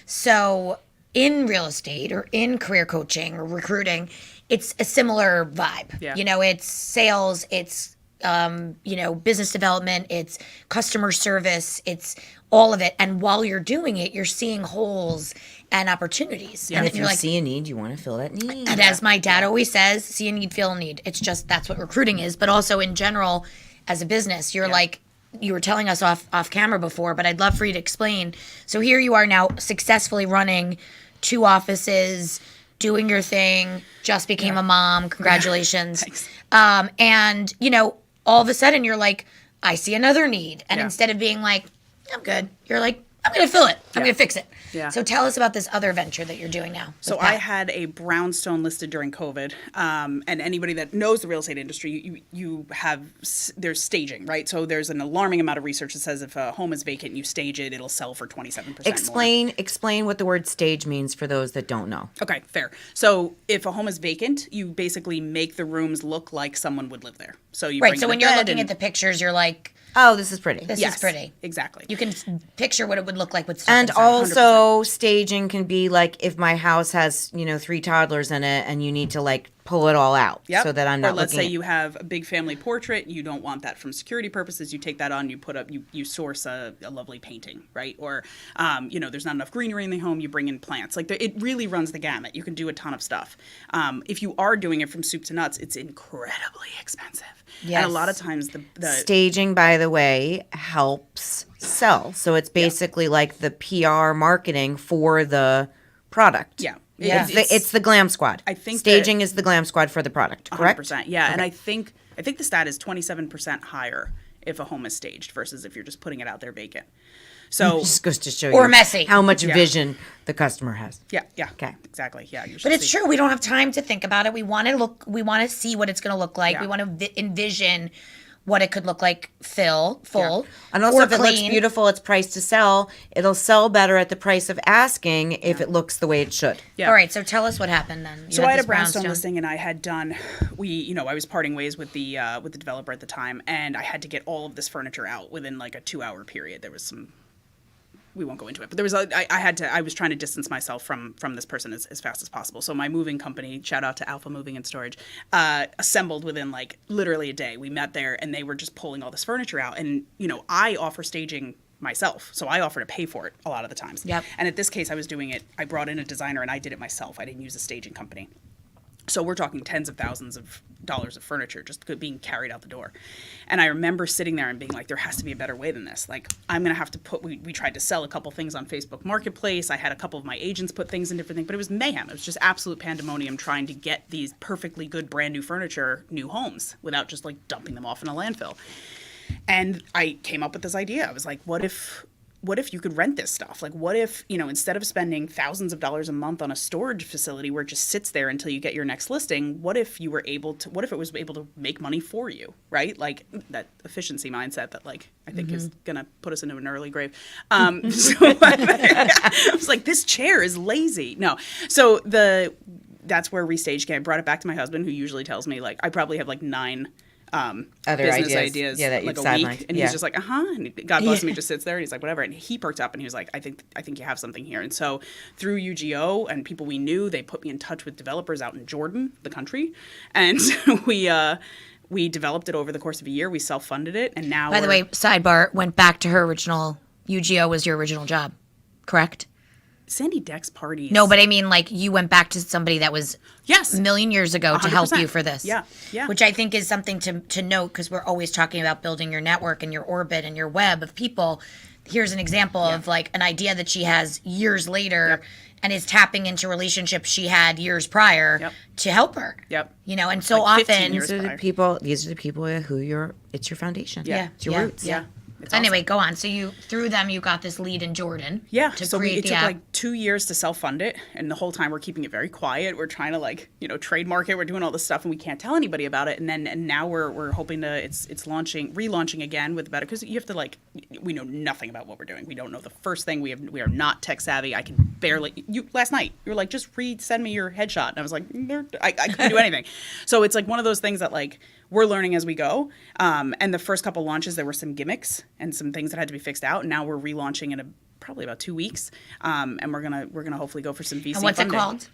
So in real estate or in career coaching or recruiting, it's a similar vibe. Yeah. It's sales, it's business development, it's customer service, it's all of it. And while you're doing it, you're seeing holes and opportunities. And And if you're you see a need, you want to fill that need. and as my dad always says, see a need, feel a need. It's just that's what recruiting is. But also in general, as a business, you're like, you were telling us off camera before, but I'd love for you to explain. So here you are now successfully running 2 offices, doing your thing, just became a mom. Congratulations. Thanks. And, all of a sudden you're like, I see another need. And Yeah. instead of being like, I'm good, you're like, I'm going to fill it. I'm going to fix it. Yeah. So tell us about this other venture that you're doing now. So I had a brownstone listed during COVID, and anybody that knows the real estate industry, there's staging, right? So there's an alarming amount of research that says if a home is vacant and you stage it, it'll sell for 27% more. Explain what the word stage means for those that don't know. Okay, fair. So if a home is vacant, you basically make the rooms look like someone would live there. So you Right. bring So in when a you're bed looking and- at the pictures, you're like, Oh, this is pretty. this Yes, is pretty. Exactly. You can picture what it would look like with stuff And inside. also, staging can be like if my house has 3 toddlers in it, and you need to pull it all out, Yep. so that I'm not. Or let's looking say at- you have a big family portrait, you don't want that from security purposes. You take that on, you put up, you source a lovely painting, right? Or there's not enough greenery in the home, you bring in plants. It really runs the gamut. You can do a ton of stuff. If you are doing it from soup to nuts, it's incredibly expensive. Yes. And a lot of times the Staging, by the way, helps sell. So it's basically like the PR marketing for the product. Yeah. Yeah. It's the glam squad. I think staging is the glam squad for the product, correct? 100%. Yeah, and I think the stat is 27% higher if a home is staged versus if you're just putting it out there vacant. So Just goes to show Or you messy. how much vision the customer has. yeah, Okay. exactly. Yeah, you're But it's true. We don't have time to think about it. We want to see what it's going to look like. Yeah. We want to envision what it could look like full, And also, or if it looks clean. beautiful, it's priced to sell. It'll sell better at the price of asking if it looks the way it should. Yeah. All right, so tell us what happened then. You So I had this a brownstone listing, and I had done. I was parting ways with the developer at the time, and I had to get all of this furniture out within a 2-hour period. There was some. We won't go into it, but there was I was trying to distance myself from this person as fast as possible. So my moving company, shout out to Alpha Moving and Storage, assembled within literally a day. We met there, and they were just pulling all this furniture out. And I offer staging myself, so I offer to pay for it a lot of the times. Yep. And at this case, I was doing it. I brought in a designer, and I did it myself. I didn't use a staging company. So we're talking tens of thousands of dollars of furniture just being carried out the door. And I remember sitting there and being like, there has to be a better way than this. I'm going to have to we tried to sell a couple things on Facebook Marketplace. I had a couple of my agents put things in different things, but it was mayhem. It was just absolute pandemonium trying to get these perfectly good brand new furniture, new homes, without just dumping them off in a landfill. And I came up with this idea. I was like, what if you could rent this stuff? What if, instead of spending thousands of dollars a month on a storage facility where it just sits there until you get your next listing, what if it was able to make money for you, right? That efficiency mindset that I think is going to put us into an early grave. So I was like, this chair is lazy. No. So that's where Restage came. I brought it back to my husband, who usually tells me I probably have 9 Other business ideas. Yeah, that a you've week, sidelined. and Yeah. he's just like, and God bless him, he just sits there and he's like, whatever, and he perked up and he was like, I think you have something here. And so through UGO and people we knew, they put me in touch with developers out in Jordan, the country, and we developed it over the course of a year. We self-funded it, and now By the way, sidebar, went back to her original, UGO was your original job, correct? Sandy Deck's parties. No, but I mean, you went back to somebody that was Yes. a million years ago to help 100%. you for this. Yeah, yeah. Which I think is something to note, because we're always talking about building your network and your orbit and your web of people. Here's an example of an idea that she has years later and is tapping into relationships she had years prior to help her. Yep. And so 15 often years These are the prior. people who it's your foundation. Yeah. It's your Yeah. roots. Yeah. It's Anyway, awesome. go on. So you through them you got this lead in Jordan. Yeah, To so create it the took app. like 2 years to self-fund it, and the whole time we're keeping it very quiet. We're trying to trademark it. We're doing all this stuff, and we can't tell anybody about it. And now we're hoping to it's relaunching again with better, because you have to we know nothing about what we're doing. We don't know the first thing. We are not tech savvy. I can barely. Last night you were like, just send me your headshot, and I was like, I couldn't do anything. So it's like one of those things that we're learning as we go. And the first couple launches, there were some gimmicks and some things that had to be fixed out. And now we're relaunching in probably about 2 weeks, and we're gonna hopefully go for some VC And what's funding. it called?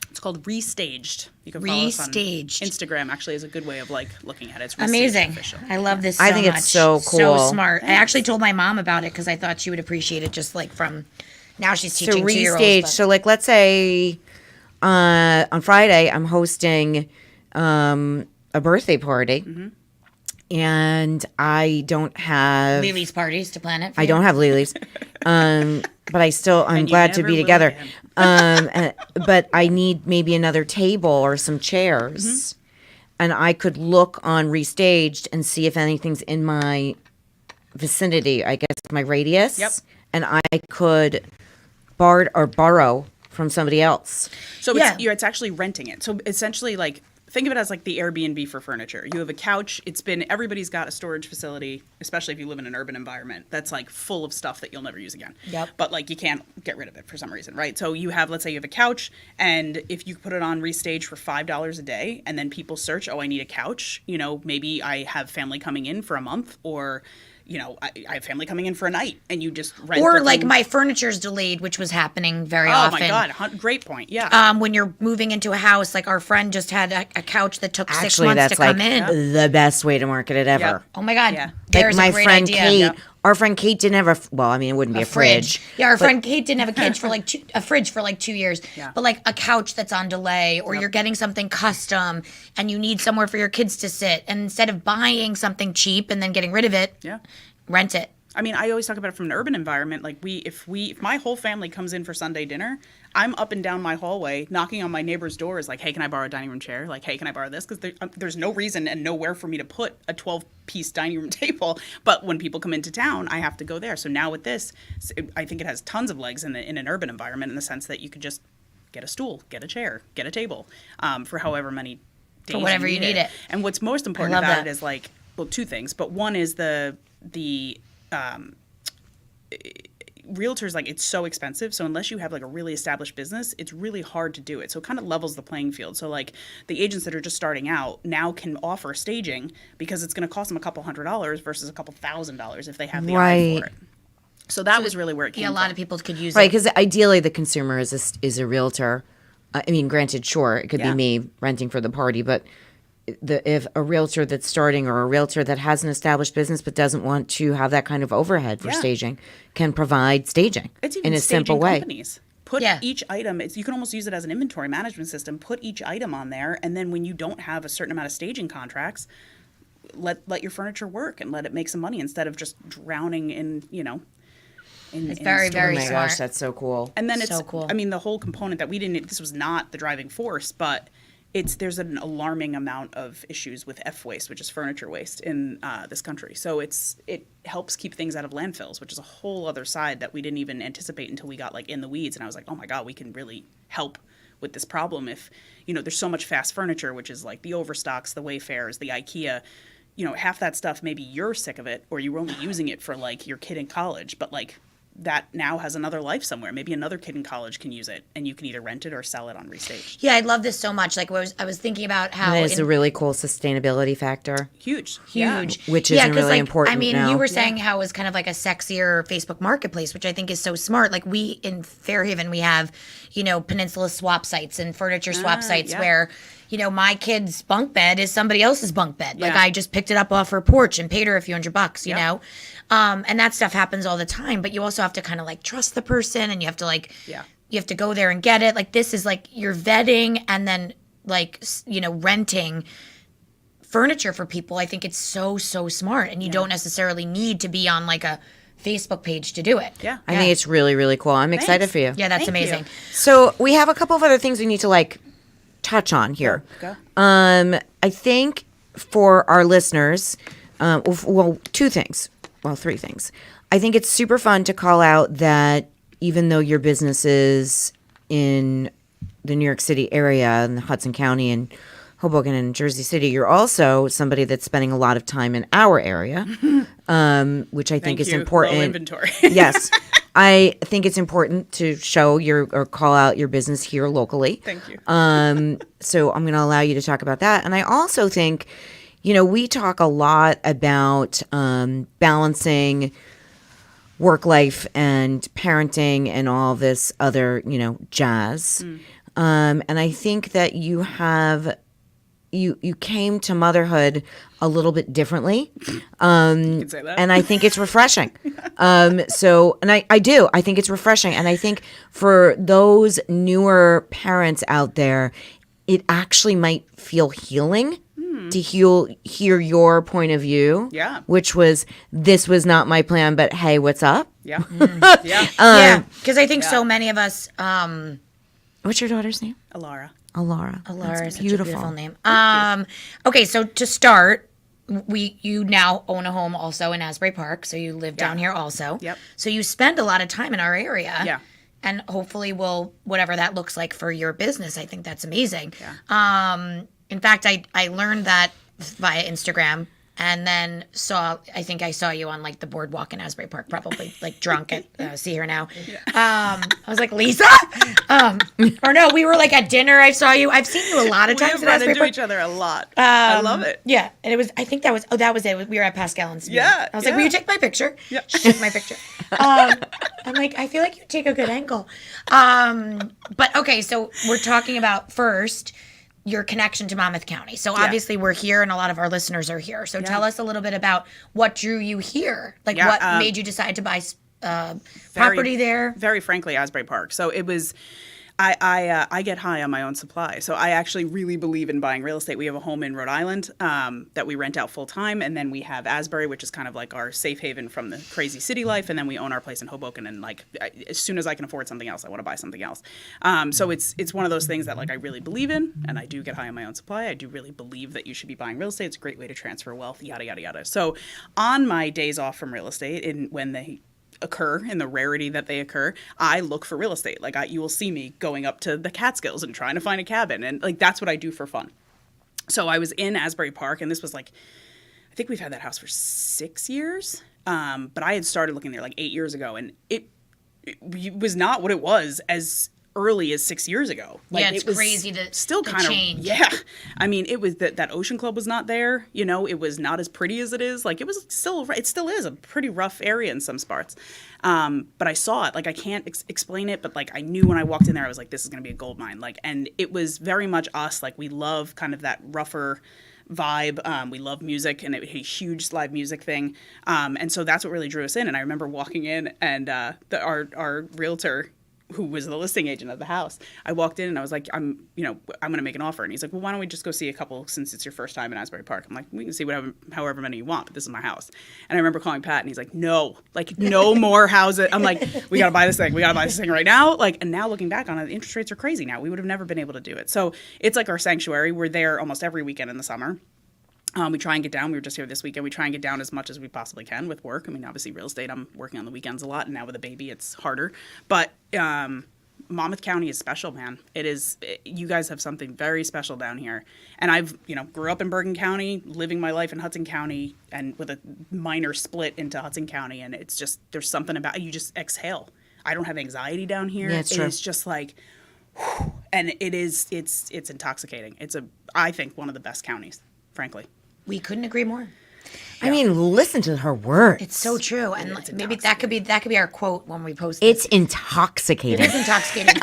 It's called Restaged. You can follow us on Restaged. Instagram. Actually, is a good way of looking at it. It's Restaged Amazing. Official. I love this. I so think it's much. so So cool. smart. I actually told my mom about it because I thought she would appreciate it. Just from now, she's So teaching 2-year-olds. restage. but- So let's say on Friday I'm hosting a birthday party, and I don't have Lily's parties to plan it. for I you. don't have Lily's, I'm And you glad to never be will together. again. But I need maybe another table or some chairs, and I could look on Restaged and see if anything's in my vicinity. I guess my radius. Yep. And I could borrow from somebody else. So Yeah. it's actually renting it. So essentially, think of it as the Airbnb for furniture. You have a couch. Everybody's got a storage facility, especially if you live in an urban environment that's full of stuff that you'll never use again. Yep. But you can't get rid of it for some reason, right? So let's say you have a couch, and if you put it on Restage for $5 a day, and then people search, oh, I need a couch. Maybe I have family coming in for a month, or I have family coming in for a night, and you just rent. Or the thing. my furniture's delayed, which was happening very Oh often. my God! Great point. Yeah. When you're moving into a house, our friend just had a couch that took 6 Actually, months that's to come in. the best way to market it ever. Yep. Oh my God. Yeah. There's my a great friend idea. Kate, Yep. our friend Kate didn't have it wouldn't be a fridge. Yeah, our friend Kate didn't have a fridge for a fridge for 2 years. Yeah. But a couch that's on delay, or you're getting something custom and you need somewhere for your kids to sit. And instead of buying something cheap and then getting rid of it, Yeah. rent it. I mean, I always talk about it from an urban environment. If my whole family comes in for Sunday dinner, I'm up and down my hallway knocking on my neighbor's doors, hey, can I borrow a dining room chair? Hey, can I borrow this? Because there's no reason and nowhere for me to put a 12-piece dining room table. But when people come into town, I have to go there. So now with this, I think it has tons of legs in an urban environment, in the sense that you could just get a stool, get a chair, get a table, for however many days For whatever you need it. And what's most important love about that. it is two things. But one is the realtors, it's so expensive, so unless you have a really established business, it's really hard to do it. So it kind of levels the playing field. So the agents that are just starting out now can offer staging, because it's going to cost them a couple $100 versus a couple $1,000 if they have the eye Right. for it. So that was really where it came Yeah, a from. lot of people could use Right, it. because ideally the consumer is a realtor. I mean, granted, sure, it could Yeah. be me renting for the party, but if a realtor that's starting, or a realtor that has an established business but doesn't want to have that kind of overhead for Yeah. staging, can provide staging It's even in a simple staging way. companies. Put Yeah. each item, you can almost use it as an inventory management system. Put each item on there, and then when you don't have a certain amount of staging contracts, let your furniture work and let it make some money, instead of just drowning in It's very, Oh very my smart. gosh, that's so cool. And then So cool. I mean, the whole component that this was not the driving force, but there's an alarming amount of issues with F-waste, which is furniture waste, in this country. So it helps keep things out of landfills, which is a whole other side that we didn't even anticipate until we got in the weeds. And I was like, oh my God, we can really help with this problem if, there's so much fast furniture, which is the Overstocks, the Wayfarers, the IKEA. Half that stuff, maybe you're sick of it, or you're only using it for your kid in college, but that now has another life somewhere. Maybe another kid in college can use it, and you can either rent it or sell it on Restage. Yeah, I love this so much. I was thinking about how That is a really cool sustainability factor. Huge. Yeah. huge, Which is 'cause, really important I mean, now. you were saying how it was kind of a sexier Facebook marketplace, which I think is so smart. We in Fairhaven, we have, Peninsula swap sites and furniture swap sites yeah. where, my kid's bunk bed is somebody else's bunk bed. Yeah. I just picked it up off her porch and paid her a few $100, you Yep. know? And that stuff happens all the time, but you also have to kind of trust the person, and you have to Yeah. you have to go there and get it. This is you're vetting and then renting furniture for people. I think it's so smart, and you don't necessarily need to be on a Facebook page to do it. Yeah. I think it's really, really cool. I'm excited Thanks. for you. Yeah, that's Thank you. amazing. So we have a couple of other things we need to touch on here. Go. I think for our listeners, well, two things. three things. I think it's super fun to call out that even though your business is in the New York City area and the Hudson County and Hoboken and Jersey City, you're also somebody that's spending a lot of time in our area, which I think is important. Low inventory. Yes. I think it's important to show or call out your business here locally. Thank you. So I'm going to allow you to talk about that. And I also think, we talk a lot about balancing work life and parenting and all this other, jazz. And I think that you came to motherhood a little bit differently. You can say that. And I think it's refreshing. I do. I think it's refreshing. And I think for those newer parents out there, it actually might feel healing to hear your point of view. Yeah. Which was, this was not my plan, but hey, what's up? Yeah. Yeah. Yeah, because I think so many of us. What's your daughter's name? Alara. Alara. Alara is such beautiful. a beautiful name. Okay, so to start, you now own a home also in Asbury Park, so you live down here also. Yep. So you spend a lot of time in our area. Yeah. And hopefully whatever that looks like for your business, I think that's amazing. Yeah. In fact, I learned that via Instagram. And then I think I saw you on like the boardwalk in Asbury Park, probably like drunk at See Her Now. I was like, Lisa? Or no, we were like at dinner. I saw you. I've seen you a lot of times We at run Asbury into Park. each other a lot. I love it. Yeah. And it was, I think that was it. We were at Pascal and Smith. Yeah, I was like, will you take my picture? Yeah. She took my picture. I'm like, I feel like you take a good angle. But okay, so we're talking about first your connection to Monmouth County. So obviously we're here and a lot of our listeners are here. So tell us a little bit about what drew you here. Like what made you decide to buy property there? Very frankly, Asbury Park. So it was, I get high on my own supply. So I actually really believe in buying real estate. We have a home in Rhode Island that we rent out full time. And then we have Asbury, which is kind of like our safe haven from the crazy city life. And then we own our place in Hoboken. And like, as soon as I can afford something else, I want to buy something else. So it's one of those things that like I really believe in. And I do get high on my own supply. I do really believe that you should be buying real estate. It's a great way to transfer wealth, yada, yada, yada. So on my days off from real estate, when they occur in the rarity that they occur, I look for real estate. Like you will see me going up to the Catskills and trying to find a cabin. And like, that's what I do for fun. So I was in Asbury Park and this was like, I think we've had that house for 6 years. But I had started looking there like 8 years ago and it was not what it was as early as 6 years ago. Like, yeah, it's it was crazy to still the kind of change. Yeah. I mean, it was that Ocean Club was not there. It was not as pretty as it is. Like it still is a pretty rough area in some spots. But I saw it. Like I can't explain it, but like I knew when I walked in there, I was like, this is going to be a gold mine. Like, and it was very much us. Like we love kind of that rougher vibe. We love music and a huge live music thing. And so that's what really drew us in. And I remember walking in and our realtor, who was the listing agent of the house, I walked in and I was like, I'm going to make an offer. And he's like, well, why don't we just go see a couple since it's your first time in Asbury Park? I'm like, we can see however many you want, but this is my house. And I remember calling Pat and he's like, no more houses. I'm like, we got to buy this thing. We got to buy this thing right now. Like, and now looking back on it, the interest rates are crazy now. We would have never been able to do it. So it's like our sanctuary. We're there almost every weekend in the summer. We try and get down. We were just here this weekend. We try and get down as much as we possibly can with work. I mean, obviously real estate, I'm working on the weekends a lot. And now with a baby, it's harder. But Monmouth County is special, man. It is. You guys have something very special down here. And I've, grew up in Bergen County, living my life in Hudson County, and with a minor split into Hudson County. And it's just, there's something about, you just exhale. I don't have anxiety down here. Yeah, it's true. It's just like, whew, and it's intoxicating. It's I think one of the best counties, frankly. We couldn't agree more. I mean, listen to her words. It's so true. And maybe that could be our quote when we post It's this. intoxicating. It is intoxicating.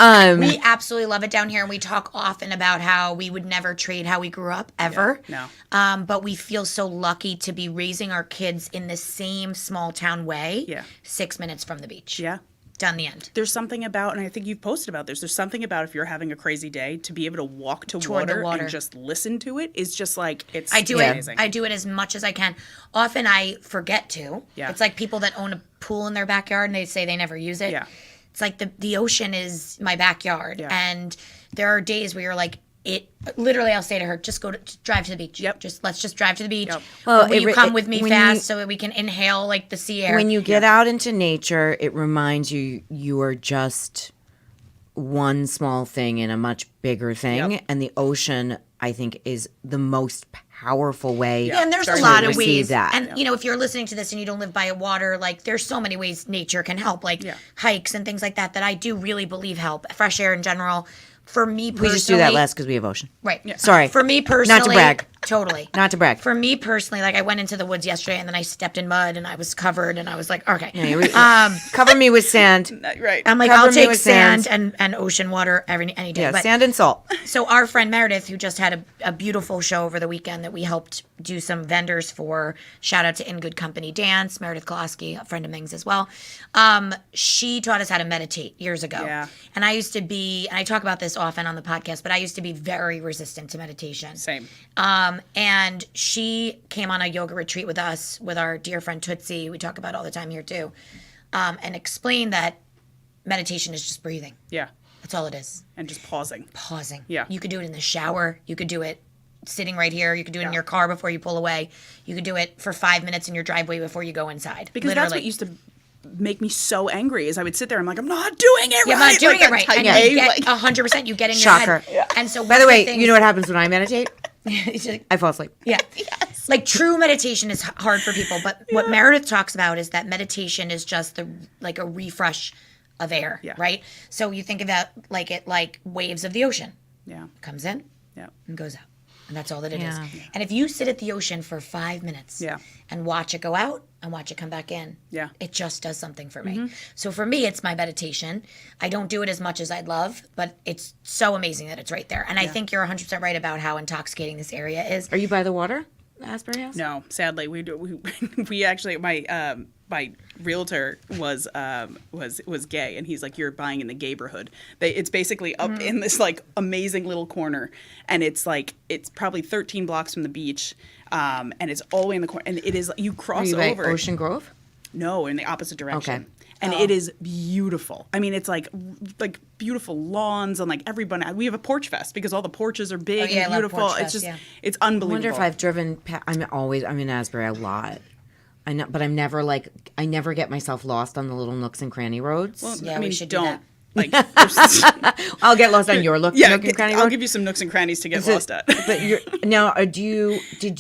We absolutely love it down here, and we talk often about how we would never trade how we grew up, ever. Yeah, no. But we feel so lucky to be raising our kids in the same small town way. Yeah. 6 minutes from the beach. Yeah. Done the end. There's something about, and I think you've posted about this, there's something about if you're having a crazy day, to be able to walk Toward the water and just listen to it is just like, it's I do amazing. it. I do it as much as I can. Often I forget to. Yeah. It's like people that own a pool in their backyard and they say they never use it. Yeah. It's like the ocean is my backyard. Yeah. And there are days where you're like, it literally, I'll say to her, just drive to the beach. Yep. Let's just drive to the beach. Yep. Well, Will you come with me when fast you- so that we can inhale like the sea air? When you get out into nature, it reminds you you are just one small thing in a much bigger thing. Yep. And the ocean, I think, is the most powerful way. Yeah, and there's Very a lot to of receive ways. that. And you know, if you're listening to this and you don't live by a water, like there's so many ways nature can help, like hikes and things like that I do really believe help. Fresh air in general. For me personally, We just do that less because we have ocean. Right. Sorry. For me personally, Not to brag. Totally. Not to brag. For me personally, like I went into the woods yesterday and then I stepped in mud and I was covered and I was like, okay. Cover me with sand. Right. I'm like, Cover I'll me take with sand sand. and ocean water any day. Yeah, But sand and salt. so our friend Meredith, who just had a beautiful show over the weekend that we helped do some vendors for, shout out to In Good Company Dance, Meredith Koloski, a friend of Ming's as well. She taught us how to meditate years ago. Yeah. And I used to be, and I talk about this often on the podcast, but I used to be very resistant to meditation. Same. And she came on a yoga retreat with us, with our dear friend Tootsie, we talk about all the time here too, and explained that meditation is just breathing. Yeah. That's all it is. And just pausing. Pausing. Yeah. You could do it in the shower. You could do it sitting right here. You could do it in your car before you pull away. You could do it for 5 minutes in your driveway before you go inside. Because Literally. that's what used to make me so angry is I would sit there, I'm like, I'm not doing it You're right. not doing Like it right. that And type you A, get like- 100%. You get in Shocker. your head. And so By the way, you know what happens when I meditate? I fall asleep. Yeah. Like true meditation is hard for people, but what Meredith talks about is that meditation is just like a refresh of air, right? So you think about like waves of the ocean. Yeah. Comes in Yeah. and goes out. And that's all that it is. Yeah. And if you sit at the ocean for 5 minutes Yeah. and watch it go out and watch it come back in, Yeah. it just does something for me. So for me, it's my meditation. I don't do it as much as I'd love, but it's so amazing that it's right there. And I think you're 100% right about how intoxicating this area is. Are you by the water, Asbury House? No, sadly, we actually my realtor was gay, and he's like, you're buying in the gayborhood. It's basically up in this like amazing little corner, and it's probably 13 blocks from the beach, and it's all the way in the corner, and it is you Are cross you by over. Ocean Grove? No, in the opposite direction. Okay. And it is beautiful. I mean, it's like beautiful lawns and like everybody. We have a porch fest because all the porches are big yeah, I and love beautiful. porch It's fest, just it's unbelievable. I wonder if I've driven I'm in Asbury a lot. I know, but I'm never I never get myself lost on the little nooks and cranny roads. Well, Yeah, I we mean, should do don't. that. Like, I'll get lost on your nook and cranny I'll road. give you some nooks and crannies to get lost at. But you're now. Did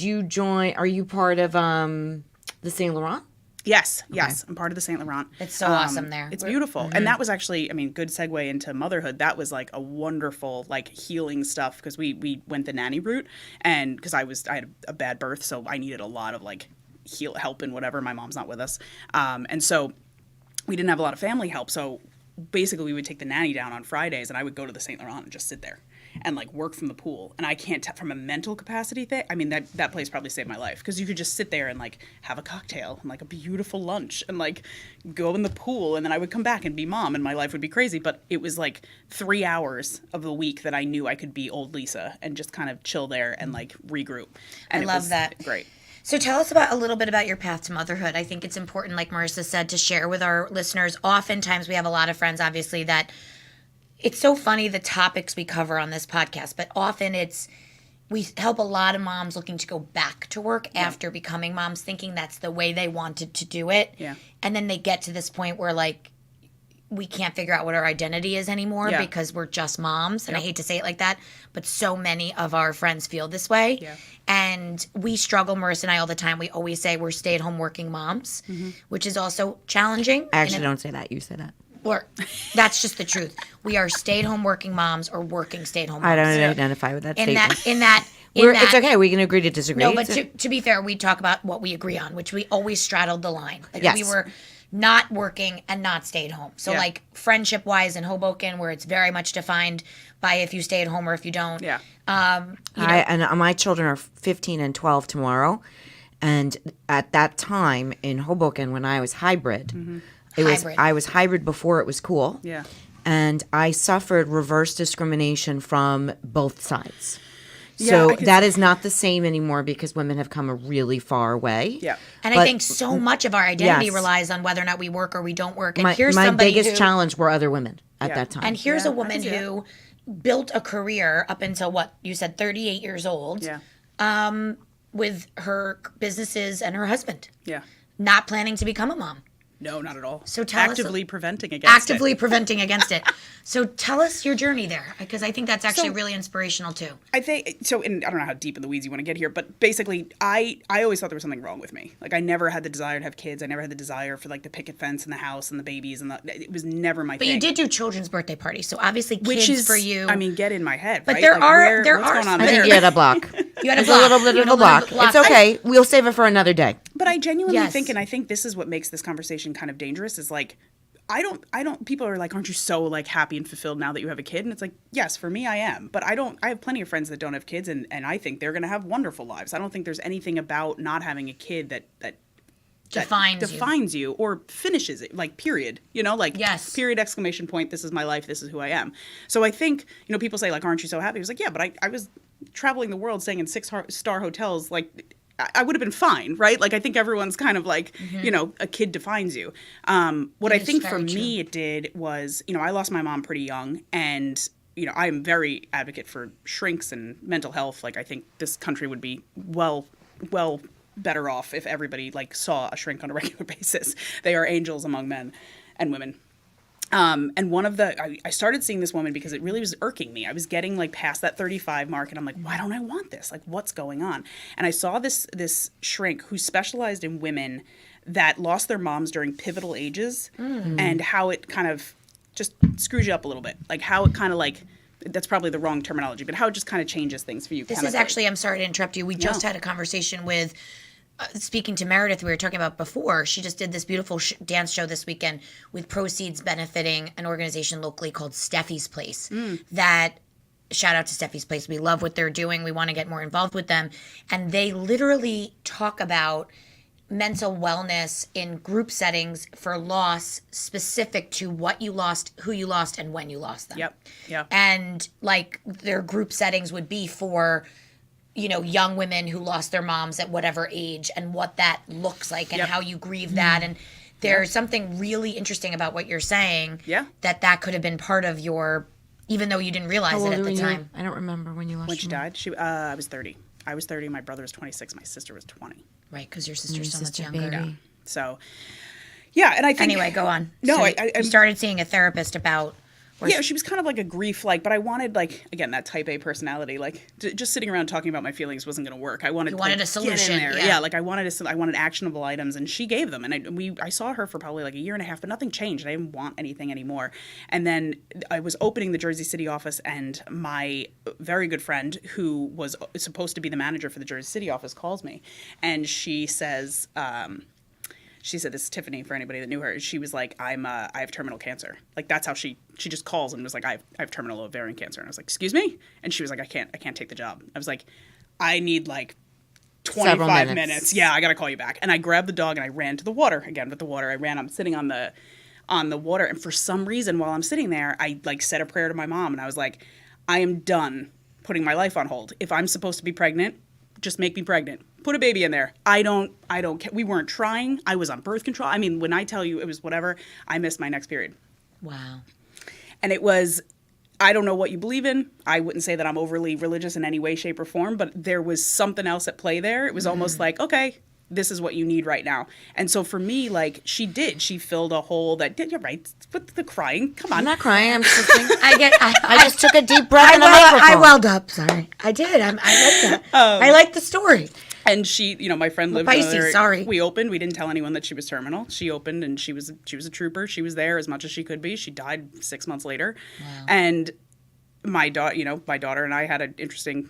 you join? Are you part of the Saint Laurent? Yes. I'm part of the Saint Laurent. It's so awesome there. It's beautiful. And that was actually, I mean, good segue into motherhood. That was like a wonderful, like healing stuff because we went the nanny route and because I had a bad birth. So I needed a lot of like help and whatever. My mom's not with us. And so we didn't have a lot of family help. So basically we would take the nanny down on Fridays and I would go to the Saint Laurent and just sit there and like work from the pool. And I can't from a mental capacity thing. I mean, that place probably saved my life because you could just sit there and like have a cocktail and like a beautiful lunch and like go in the pool. And then I would come back and be mom and my life would be crazy. But it was like 3 hours of the week that I knew I could be old Lisa and just kind of chill there and like regroup. And I love that. Great. So tell us a little bit about your path to motherhood. I think it's important, like Marissa said, to share with our listeners. Oftentimes we have a lot of friends, obviously, that it's so funny the topics we cover on this podcast, but often we help a lot of moms looking to go back to work after becoming moms, thinking that's the way they wanted to do it. Yeah. And then they get to this point where like we can't figure out what our identity is anymore because we're just moms. And I hate to say it like that, but so many of our friends feel this way. Yeah. And we struggle, Marissa and I, all the time. We always say we're stay-at-home working moms, which is also challenging. I actually don't say that. You say that. Or that's just the truth. We are stay-at-home working moms or working stay-at-home moms. I don't identify with that statement. In that, It's okay. We can agree to disagree. no, but to be fair, we talk about what we agree on, which we always straddled the line. Like Yes. we were not working and not stayed home. So like friendship wise in Hoboken, where it's very much defined by if you stay at home or if you don't. Yeah. And my children are 15 and 12 tomorrow. And at that time in Hoboken, when I was hybrid, I was hybrid before it was cool. Yeah. And I suffered reverse discrimination from both sides. Yeah, So I can that is not the same anymore because women have come a really far way. Yeah. And But- I think so much of our identity Yes. relies on whether or not we work or we don't work. And My here's my somebody biggest who, challenge were other women at Yeah. that time. And here's Yeah, a I woman can see that. who built a career up until what you said, 38 years old. Yeah. With her businesses and her husband. Yeah. Not planning to become a mom. No, not at all. So tell us- actively preventing against it. Preventing against it. So tell us your journey there, because I think that's actually really inspirational too. I think so, and I don't know how deep in the weeds you want to get here, but basically, I always thought there was something wrong with me. Like, I never had the desire to have kids. I never had the desire for like the picket fence and the house and the babies, and it was never my thing. But you did do children's birthday parties, so obviously kids Which is for you. I mean, get in my head. But right? there Like, are what's going on I there? think you had a block. You had a It's block. a little bit You of had a block. block. It's okay. We'll save it for another day. But I genuinely Yes. think, and I think this is what makes this conversation kind of dangerous, is like, I don't, people are like, aren't you so like happy and fulfilled now that you have a kid? And it's like, yes, for me, I am. But I have plenty of friends that don't have kids, and I think they're going to have wonderful lives. I don't think there's anything about not having a kid that defines you or finishes it, like, period. You know, like, yes. Period, exclamation point, this is my life, this is who I am. So I think, people say like, aren't you so happy? I was like, yeah, but I was traveling the world staying in 6-star hotels, like, I would have been fine, right? Like, I think everyone's kind of like, a kid defines you. What I think for me it did was, I lost my mom pretty young, and, I am very advocate for shrinks and mental health. Like, I think this country would be well better off if everybody like saw a shrink on a regular basis. They are angels among men and women. And I started seeing this woman because it really was irking me. I was getting like past that 35 mark, and I'm like, why don't I want this? Like, what's going on? And I saw this shrink who specialized in women that lost their moms during pivotal ages, and how it kind of just screws you up a little bit. Like, how it kind of like, that's probably the wrong terminology, but how it just kind of changes things for you. This is actually, I'm sorry to interrupt you. We just had a conversation with, speaking to Meredith, we were talking about before. She just did this beautiful dance show this weekend with proceeds benefiting an organization locally called Steffi's Place. That, shout out to Steffi's Place. We love what they're doing. We want to get more involved with them. And they literally talk about mental wellness in group settings for loss specific to what you lost, who you lost, and when you lost them. Yep. And like their group settings would be for, young women who lost their moms at whatever age, and what that looks like, and how you grieve that. And there's something really interesting about what you're saying. Yeah. That could have been part of your, even though you didn't realize it at the time. I don't remember when you lost When she your mom. died, I was 30. I was 30. My brother was 26. My sister was 20. Right, because your sister's so much sister, younger. baby. Yeah. So, yeah, and I think Anyway, go on. No, So I you started seeing a therapist about. Yeah, she was kind of like a grief, like, but I wanted, like, again, that type A personality, like, just sitting around talking about my feelings wasn't going to work. I wanted, You wanted like, a solution, get in there. yeah. Like, I wanted actionable items, and she gave them, and I saw her for probably like a year and a half, but nothing changed. I didn't want anything anymore. And then I was opening the Jersey City office, and my very good friend, who was supposed to be the manager for the Jersey City office, calls me, and she says, she said, this is Tiffany, for anybody that knew her. She was like, I have terminal cancer. Like, that's how she just calls and was like, I have terminal ovarian cancer. And I was like, excuse me? And she was like, I can't take the job. I was like, I need like 25 minutes. Yeah, I got to call you back. And I grabbed the dog and I ran to the water. Again, with the water, I'm sitting on the water. And for some reason, while I'm sitting there, I like said a prayer to my mom. And I was like, I am done putting my life on hold. If I'm supposed to be pregnant, just make me pregnant. Put a baby in there. I don't care. We weren't trying. I was on birth control. I mean, when I tell you it was whatever, I missed my next period. Wow. And it was, I don't know what you believe in. I wouldn't say that I'm overly religious in any way, shape, or form, but there was something else at play there. It was almost like, okay, this is what you need right now. And so for me, like, she filled a hole that did. You're right. With the crying. Come on. I'm not crying. I'm just listening. I just took a deep breath in the I microphone. welled up. Sorry, I did. I like that. I like the story. And she, my friend lived Pisces, there. sorry. We opened. We didn't tell anyone that she was terminal. She opened, and she was a trooper. She was there as much as she could be. She died 6 months later. Wow. And my daughter and I had an interesting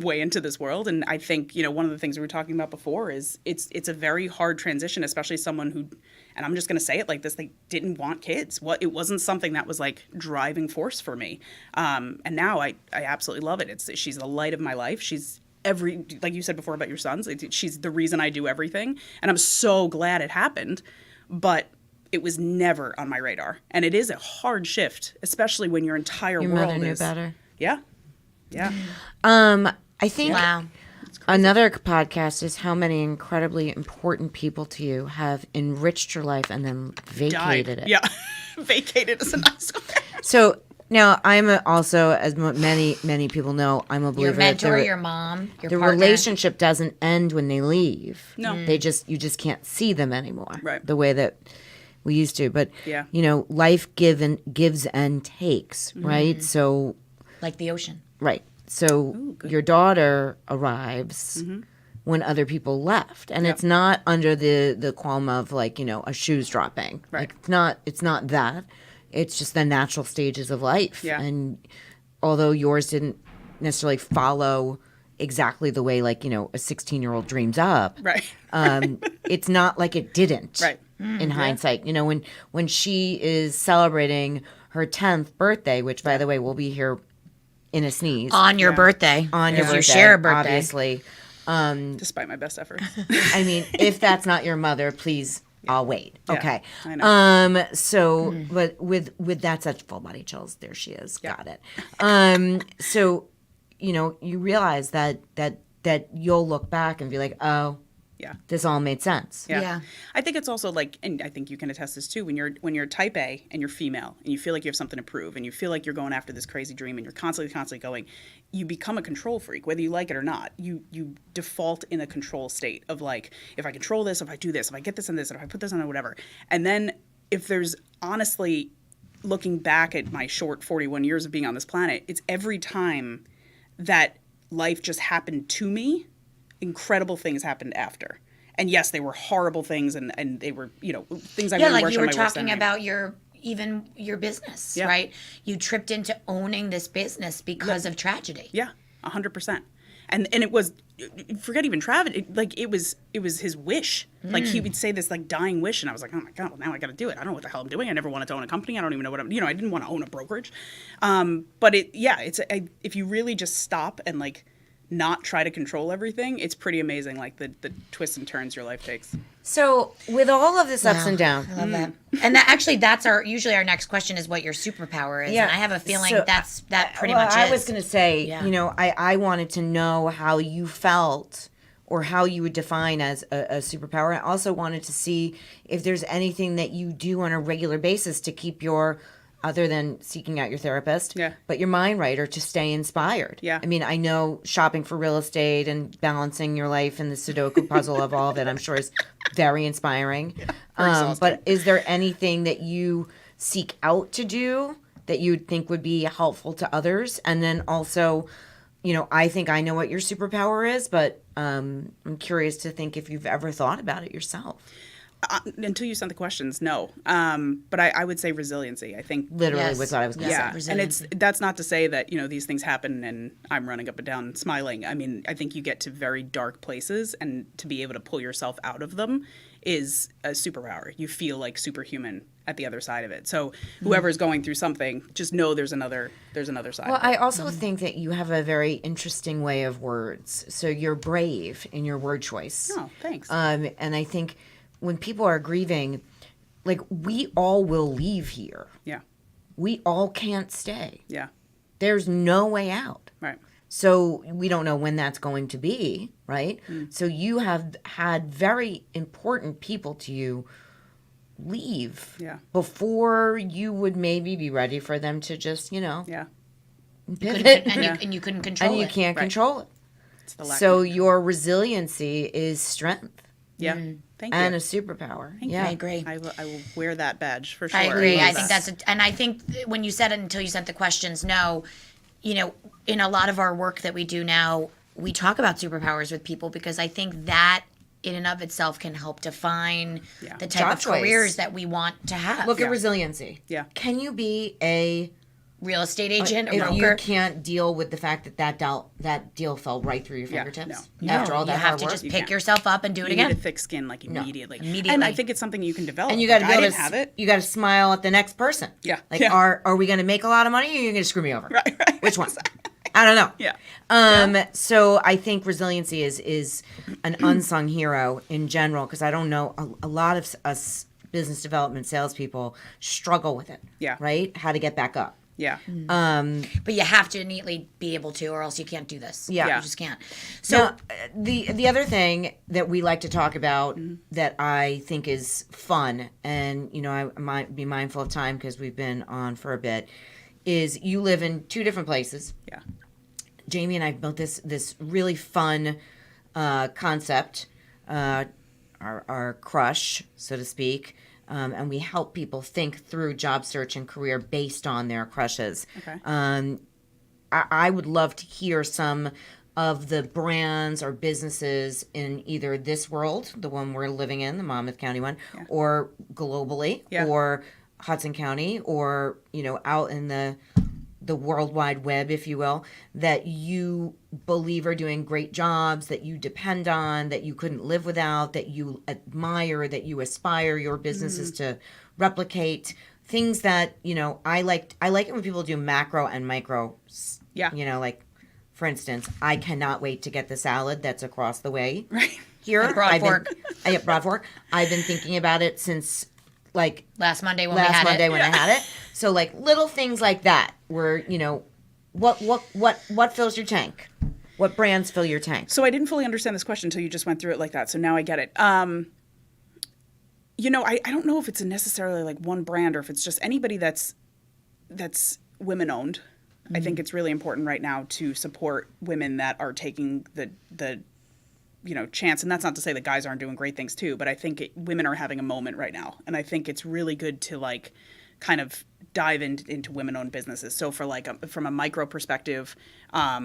way into this world. And I think, one of the things we were talking about before is it's a very hard transition, especially someone who, and I'm just going to say it like this, they didn't want kids. It wasn't something that was like driving force for me. And now I absolutely love it. She's the light of my life. She's like you said before about your sons, she's the reason I do everything. And I'm so glad it happened, but it was never on my radar. And it is a hard shift, especially when your entire Your world mother knew is better. Yeah. Yeah. I think Wow. another podcast is how many incredibly important people to you have enriched your life and then vacated it. Yeah. Vacated is a nice one. So Now, also, as many people know, I'm a believer Your mentor, that your mom, your the partner. relationship doesn't end when they leave. No. You just can't see them anymore. Right. The way that we used to. But Yeah. life gives and takes, right? So Like the ocean. right. So your daughter arrives when other people left. And it's not under the qualm of a shoe's dropping. Right. Like it's not that. It's just the natural stages of life. Yeah. And although yours didn't necessarily follow exactly the way a 16-year-old dreams up. Right. It's not like it didn't. Right. In hindsight, when she is celebrating her 10th birthday, which by the way will be here in a sneeze On your birthday. on your If birthday, you share a birthday. Obviously. Despite my best efforts. I mean, if that's not your mother, please, I'll wait. Yeah, Okay. I know. So, but with that such full body chills, there she is. Got it. So, you realize that you'll look back and be like, oh, Yeah. this all made sense. Yeah. I think it's also and I think you can attest this too, when you're type A and you're female and you feel like you have something to prove and you feel like you're going after this crazy dream and you're constantly going, you become a control freak, whether you like it or not. You default in a control state of like, if I control this, if I do this, if I get this and this, if I put this on or whatever. And then if there's honestly, looking back at my short 41 years of being on this planet, it's every time that life just happened to me, incredible things happened after. And yes, they were horrible things, and they were, things I Yeah, really like worked you on were my worst talking enemy. about your business, Yeah. right? You tripped into owning this business because of tragedy. Yeah, 100%. And it was, forget even Travis, it was his wish. Like he would say this dying wish, and I was like, oh my God, well now I got to do it. I don't know what the hell I'm doing. I never wanted to own a company. I don't even know what I didn't want to own a brokerage. But if you really just stop and not try to control everything, it's pretty amazing, the twists and turns your life takes. So, with all of this ups and downs, I love that. And that's usually our next question is what your superpower is. Yeah. And I have a feeling So, that pretty well, much is. I was going to say, Yeah. I wanted to know how you felt or how you would define as a superpower. I also wanted to see if there's anything that you do on a regular basis to keep other than seeking out your therapist, but your mind right, or to stay inspired. Yeah. I mean, I know shopping for real estate and balancing your life and the Sudoku puzzle of all of it, I'm sure is very inspiring. But is there anything that you seek out to do that you would think would be helpful to others? And then also, I think I know what your superpower is, but I'm curious to think if you've ever thought about it yourself. Until you sent the questions, no. But I would say resiliency. I think Literally Yes. was what I was going to yeah, say. and that's not to say that these things happen and I'm running up and down smiling. I mean, I think you get to very dark places, and to be able to pull yourself out of them is a superpower. You feel like superhuman at the other side of it. So whoever's going through something, just know there's another side. Well, of it. I also think that you have a very interesting way of words. So you're brave in your word choice. Oh, thanks. And I think when people are grieving, we all will leave here. Yeah, We all can't stay. yeah, There's no way out. right. So we don't know when that's going to be, right? So you have had very important people to you leave before you would maybe be ready for them to just, Yeah, pivot. And you couldn't control And you it. can't Right. control it. it's the lack So of, your resiliency is strength yeah. Thank and a you. superpower. Thank yeah. I agree. I will wear that badge for sure. I agree. I love think that. and I think when you said it until you sent the questions, no, in a lot of our work that we do now, we talk about superpowers with people because I think that in and of itself can help define the type Job of choice. careers that we want to have. Look at resiliency. Yeah. Can you be a real estate agent, a if broker. you can't deal with the fact that deal fell right through your Yeah, fingertips no. after all you that have hard to work? just You pick can't. yourself up and do it You again. need a thick skin immediately. Immediately. And I think it's something you can develop. and you got to be I able didn't to have it. you got to smile at the next person. Yeah. Like Yeah. are we going to make a lot of money or are you going to screw me over? Right. Which one? I don't know. Yeah. So I think resiliency is an unsung hero in general because I don't know a lot of us business development salespeople struggle with it. Yeah. Right? How to get back up. Yeah. But you have to innately be able to, or else you can't do this. Yeah. You just can't. So So the other thing that we like to talk about that I think is fun, and I might be mindful of time because we've been on for a bit, is you live in two different places. Yeah. Jamie and I built this really fun concept, our crush, so to speak, and we help people think through job search and career based on their crushes. Okay. I would love to hear some of the brands or businesses in either this world, the one we're living in, the Monmouth County one, or globally, or Hudson County, or out in the World Wide Web, if you will, that you believe are doing great jobs, that you depend on, that you couldn't live without, that you admire, that you aspire your businesses to replicate. Things that, I like it when people do macro and micro. Yeah. Like, for instance, I cannot wait to get the salad that's across the way. Right. Here. Broad Fork. Broad Fork. I've been thinking about it since, like, last Monday when I had it. So, like, little things like that where, what fills your tank? What brands fill your tank? So I didn't fully understand this question until you just went through it like that. So now I get it. I don't know if it's necessarily like one brand or if it's just anybody that's women owned. Mm-hmm. I think it's really important right now to support women that are taking the chance. And that's not to say that guys aren't doing great things too, but I think women are having a moment right now. And I think it's really good to like kind of dive into women-owned businesses. So for like from a micro perspective, let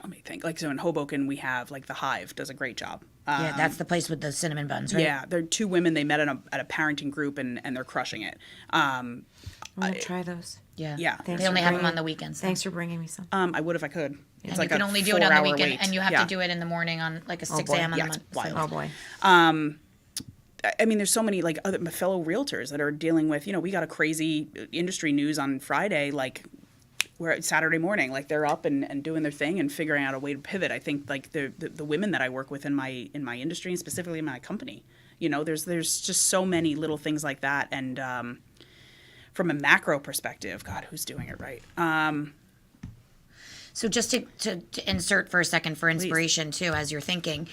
me think. Like, so in Hoboken, we have like the Hive does a great job. Yeah, that's the place with the cinnamon buns, right? Yeah, they're two women. They met at a parenting group and they're crushing it. I'm gonna try those. Yeah. Thanks They only have them on the weekends. Thanks for bringing me some. I would if I could. It's And like you can a only do it on the 4-hour weekend, wait. and you have to do it in the morning on like a 6 boy. a.m. on Yeah, the it's month. wild. Oh boy. I mean, there's so many like other fellow realtors that are dealing with. We got a crazy industry news on Friday, like where Saturday morning, like they're up and doing their thing and figuring out a way to pivot. I think like the women that I work with in my industry and specifically in my company, there's just so many little things like that. And from a macro perspective, God, who's doing it right? So just to insert for a second for inspiration too, as you're thinking,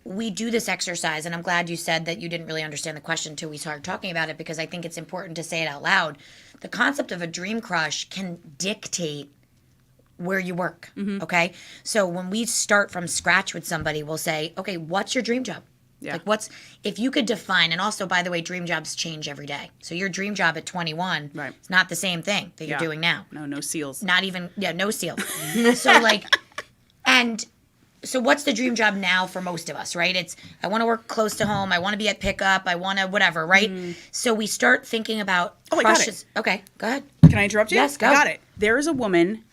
we do this exercise, and I'm glad you said that you didn't really understand the question until we started talking about it, because I think it's important to say it out loud. The concept of a dream crush can dictate where you work, okay? So when we start from scratch with somebody, we'll say, okay, what's your dream job? Yeah. Like if you could define, and also, by the way, dream jobs change every day. So your dream job at 21 Right. is not the same thing that you're doing now. No seals. Not even, no seals. So what's the dream job now for most of us, right? It's, I want to work close to home. I want to be at pickup. I want to whatever, right? So we start thinking about crushes. I got it. Okay, go ahead. Can I interrupt you? Yes, go. I got it. There is a woman,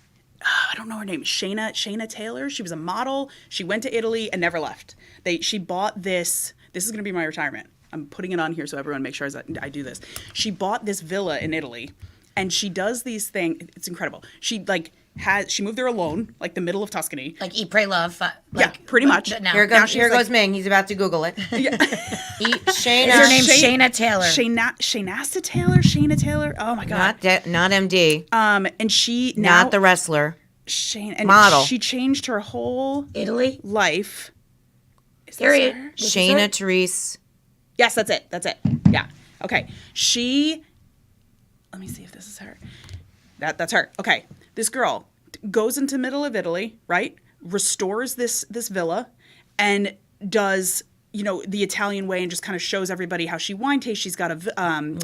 I don't know her name, Shayna Taylor. She was a model. She went to Italy and never left. She bought this. This is going to be my retirement. I'm putting it on here so everyone makes sure I do this. She bought this villa in Italy, and she does these things. It's incredible. She moved there alone, like the middle of Tuscany. Like Eat, Pray, Love. Pretty much. Now, Here Now she's goes like- Ming. He's about to Google it. Shayna. is her name Shayna Taylor? Shayna Taylor. Oh my God. Not MD. And she now Not the wrestler. Model. She changed her whole Italy? life. Is There this it- her? This is Shayna her? Therese. Yes, that's it. Yeah. Okay. Let me see if this is her. That's her. Okay. This girl goes into middle of Italy, right? Restores this villa and does, the Italian way and just kind of shows everybody how she wine tastes. She's got a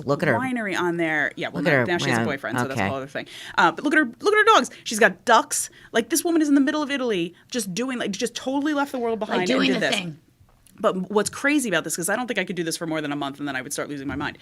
Look at her. winery on there. Yeah, well, Look at her. now she has a Yeah, boyfriend, so that's a okay. whole other thing. But look at her dogs. She's got ducks. Like, this woman is in the middle of Italy just totally left the world behind doing and did the this. thing. But what's crazy about this, because I don't think I could do this for more than a month and then I would start losing my mind.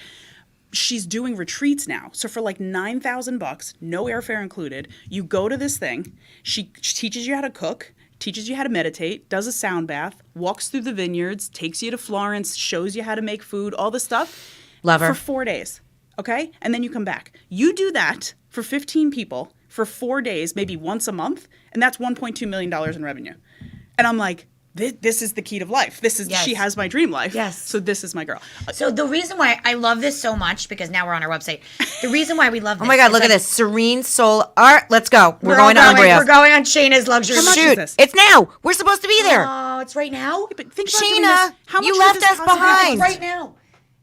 She's doing retreats now. So for like $9,000, no airfare included, you go to this thing. She teaches you how to cook, teaches you how to meditate, does a sound bath, walks through the vineyards, takes you to Florence, shows you how to make food, all this stuff. Love her. For 4 days, okay? And then you come back. You do that for 15 people for 4 days, maybe once a month, and that's $1.2 million in revenue. And I'm like, this is the key to life. Yes. She has my dream life. Yes. So this is my girl. So the reason why I love this so much, because now we're on our website, the reason why we love this. Oh my God, is look at like, this. Serene Soul Art. Let's go. We're all going to Umbria. We're going on Shayna's luxury. How much is Shoot. this? It's now. We're supposed to be there. Oh, it's right now? But think about doing Sheena, this. How much you would left this us possibly behind. It's right now.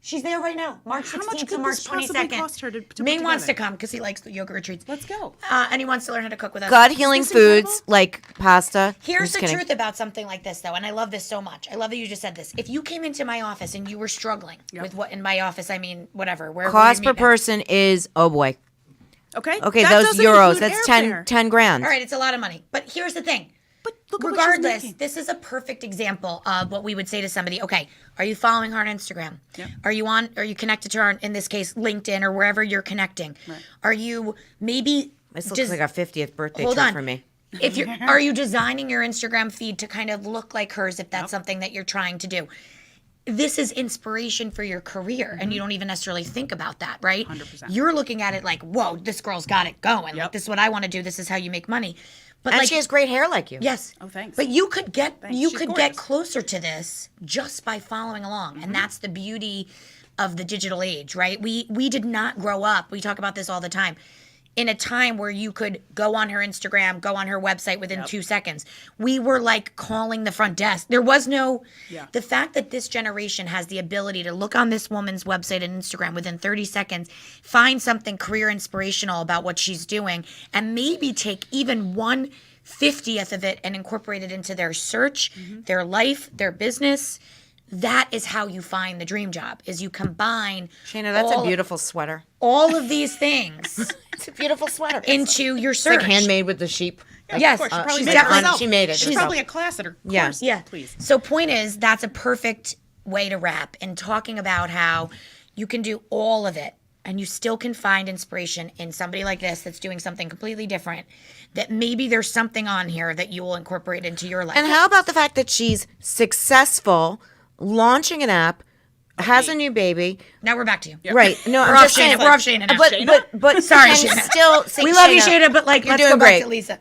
She's there right now. March 16th How much to could March this possibly 22nd. cost her to put Ming wants to together? come because he likes the yoga retreats. Let's go. And he wants to learn how to cook with us. God healing this foods incredible? like pasta. I'm Here's just the kidding. truth about something like this, though, and I love this so much. I love that you just said this. If you came into my office and you were struggling with what in my office, I mean, whatever, wherever Cost we per meet now. person is, oh boy. Okay. Okay, That those doesn't euros. include That's airfare. 10 grand. All right, it's a lot of money. But here's the thing. But look at what she's Regardless, making. this is a perfect example of what we would say to somebody. Okay, are you following her on Instagram? Yep. Are you connected to her on, in this case, LinkedIn or wherever you're connecting? Right. Are you maybe This looks like a 50th birthday hold trip on. for me. If you're are you designing your Instagram feed to kind of look like hers if that's something that you're trying to do? This is inspiration for your career and you don't even necessarily think about that, right? 100%. You're looking at it like, whoa, this girl's got it going. Like Yep. this is what I want to do. This is how you make money. But And like she has great hair like you. yes. Oh, thanks. But you could get She's get gorgeous. closer to this just by following along. And that's the beauty of the digital age, right? We did not grow up. We talk about this all the time. In a time where you could go on her Instagram, go on her website within 2 seconds. We were like calling the front desk. There was no the fact that this generation has the ability to look on this woman's website and Instagram within 30 seconds, find something career inspirational about what she's doing, and maybe take even 1/50th of it and incorporate it into their search, their life, their business. That is how you find the dream job, is you combine Shayna, that's a beautiful sweater. all of these things It's a beautiful sweater. into your It's search. like handmade with the sheep. Yes, Of course, she probably she's made it definitely- herself. she made it She's herself. probably a class at her Yeah. course. Yeah. Please. So point is, that's a perfect way to wrap and talking about how you can do all of it and you still can find inspiration in somebody like this that's doing something completely different, that maybe there's something on here that you will incorporate into your life. And how about the fact that she's successful, launching an app, has a new baby. Now we're back to you. Right. No, We're I'm off just saying. Shayna. We're off Shayna now. But Sorry, can Shayna. still say, We love you, Shayna, but like, you're let's doing go back great. to Lisa.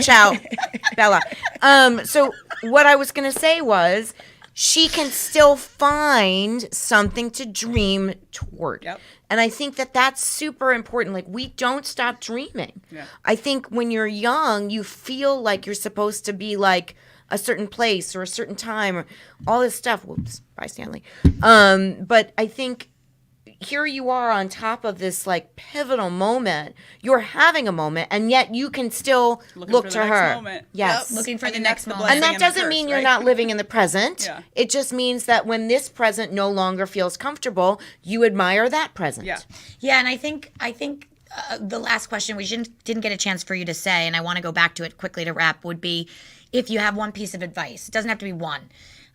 Ciao, Bella. So what I was going to say was she can still find something to dream toward. Yep. And I think that that's super important. Like, we don't stop dreaming. Yeah. I think when you're young, you feel like you're supposed to be like a certain place or a certain time or all this stuff. Whoops, bye, Stanley. But I think here you are on top of this like pivotal moment. You're having a moment, and yet you can still Looking look for to the next her. moment. Yes. Yep. Looking for And the then next that's the moment. And blessing that and the doesn't mean curse, you're right? not living in the present. Yeah. It just means that when this present no longer feels comfortable, you admire that present. Yeah. Yeah, and I think the last question we didn't get a chance for you to say, and I want to go back to it quickly to wrap, would be if you have one piece of advice. It doesn't have to be one.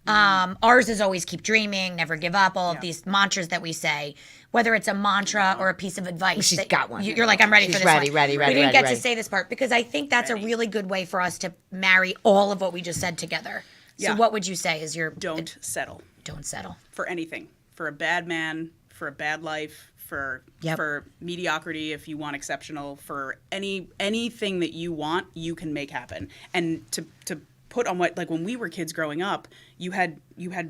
Ours is always keep dreaming, never give up, all of these mantras that we say, whether it's a mantra or a piece of advice. She's that got one. You're like, I'm ready She's for this ready, one. ready, We ready, didn't ready, get ready. to say this part because I think that's a really good way for us to marry all of what we just said together. So Yeah. what would you say is your Don't settle don't settle? for anything. For a bad man, for a bad life, for Yep. for mediocrity if you want exceptional, for anything that you want, you can make happen. And to put on what, like when we were kids growing up, you had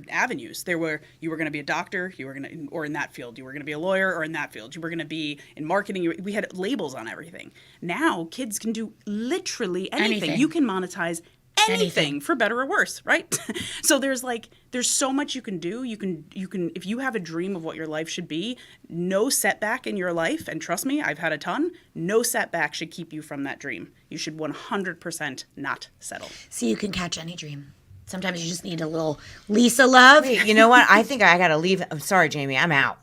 avenues. You were going to be a doctor, you were going to, or in that field, you were going to be a lawyer, or in that field, you were going to be in marketing. We had labels on everything. Now kids can do literally anything. Anything. You can monetize anything for better or worse, right? So there's so much you can do. You can if you have a dream of what your life should be, no setback in your life, and trust me, I've had a ton, no setback should keep you from that dream. You should 100% not settle. See, you can catch any dream. Sometimes you just need a little Lisa love. You know what? I think I got to leave. I'm sorry, Jamie. I'm out.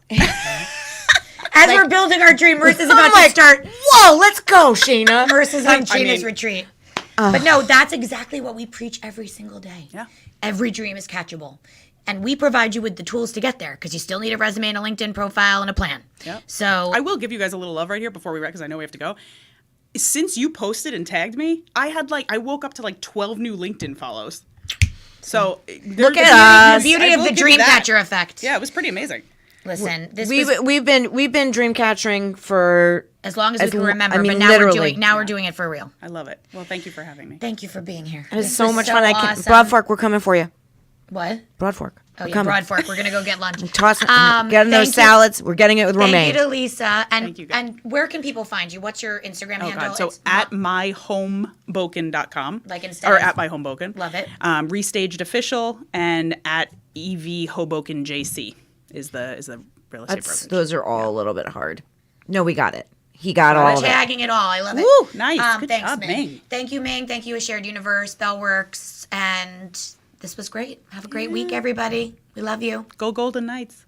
As we're building our dream, Marissa's about to start. Whoa, let's go, Shayna. Marissa's on Shayna's mean- retreat. But no, that's exactly what we preach every single day. Yeah. Every dream is catchable. And we provide you with the tools to get there because you still need a resume and a LinkedIn profile and a plan. Yep. So I will give you guys a little love right here before we wrap, because I know we have to go. Since you posted and tagged me, I woke up to like 12 new LinkedIn follows. So Look at us. the beauty I of will the give you that. Dreamcatcher effect. Yeah, it was pretty amazing. Listen, this We've was been dreamcatchering for as long as we can l- remember. I mean, but now literally. we're doing it for real. I love it. Well, thank you for having me. Thank you for being here. It's This so was much fun. I can't. awesome. Broadfork, we're coming for you. What? Broadfork. Oh we're yeah, coming. Broadfork. We're gonna go get lunch. Toss, getting thank those you. salads. We're getting it with Thank romaine. you to Lisa. And Thank you, guys. and where can people find you? What's your Instagram Oh handle? God! So It's at myhomeboken.com, Like instead or of- at myhomeboken. Love it. Restaged official and at EV Hoboken JC. is the real estate brokerage. Those are all a little bit hard. No, we got it. He got all of it. Tagging it all. I love it. Woo, nice. Good Thanks, job, Ming. Ming. Thank you, Ming. Thank you, A Shared Universe, Bellworks. And this was great. Have a great week, everybody. We love you. Go Golden Knights.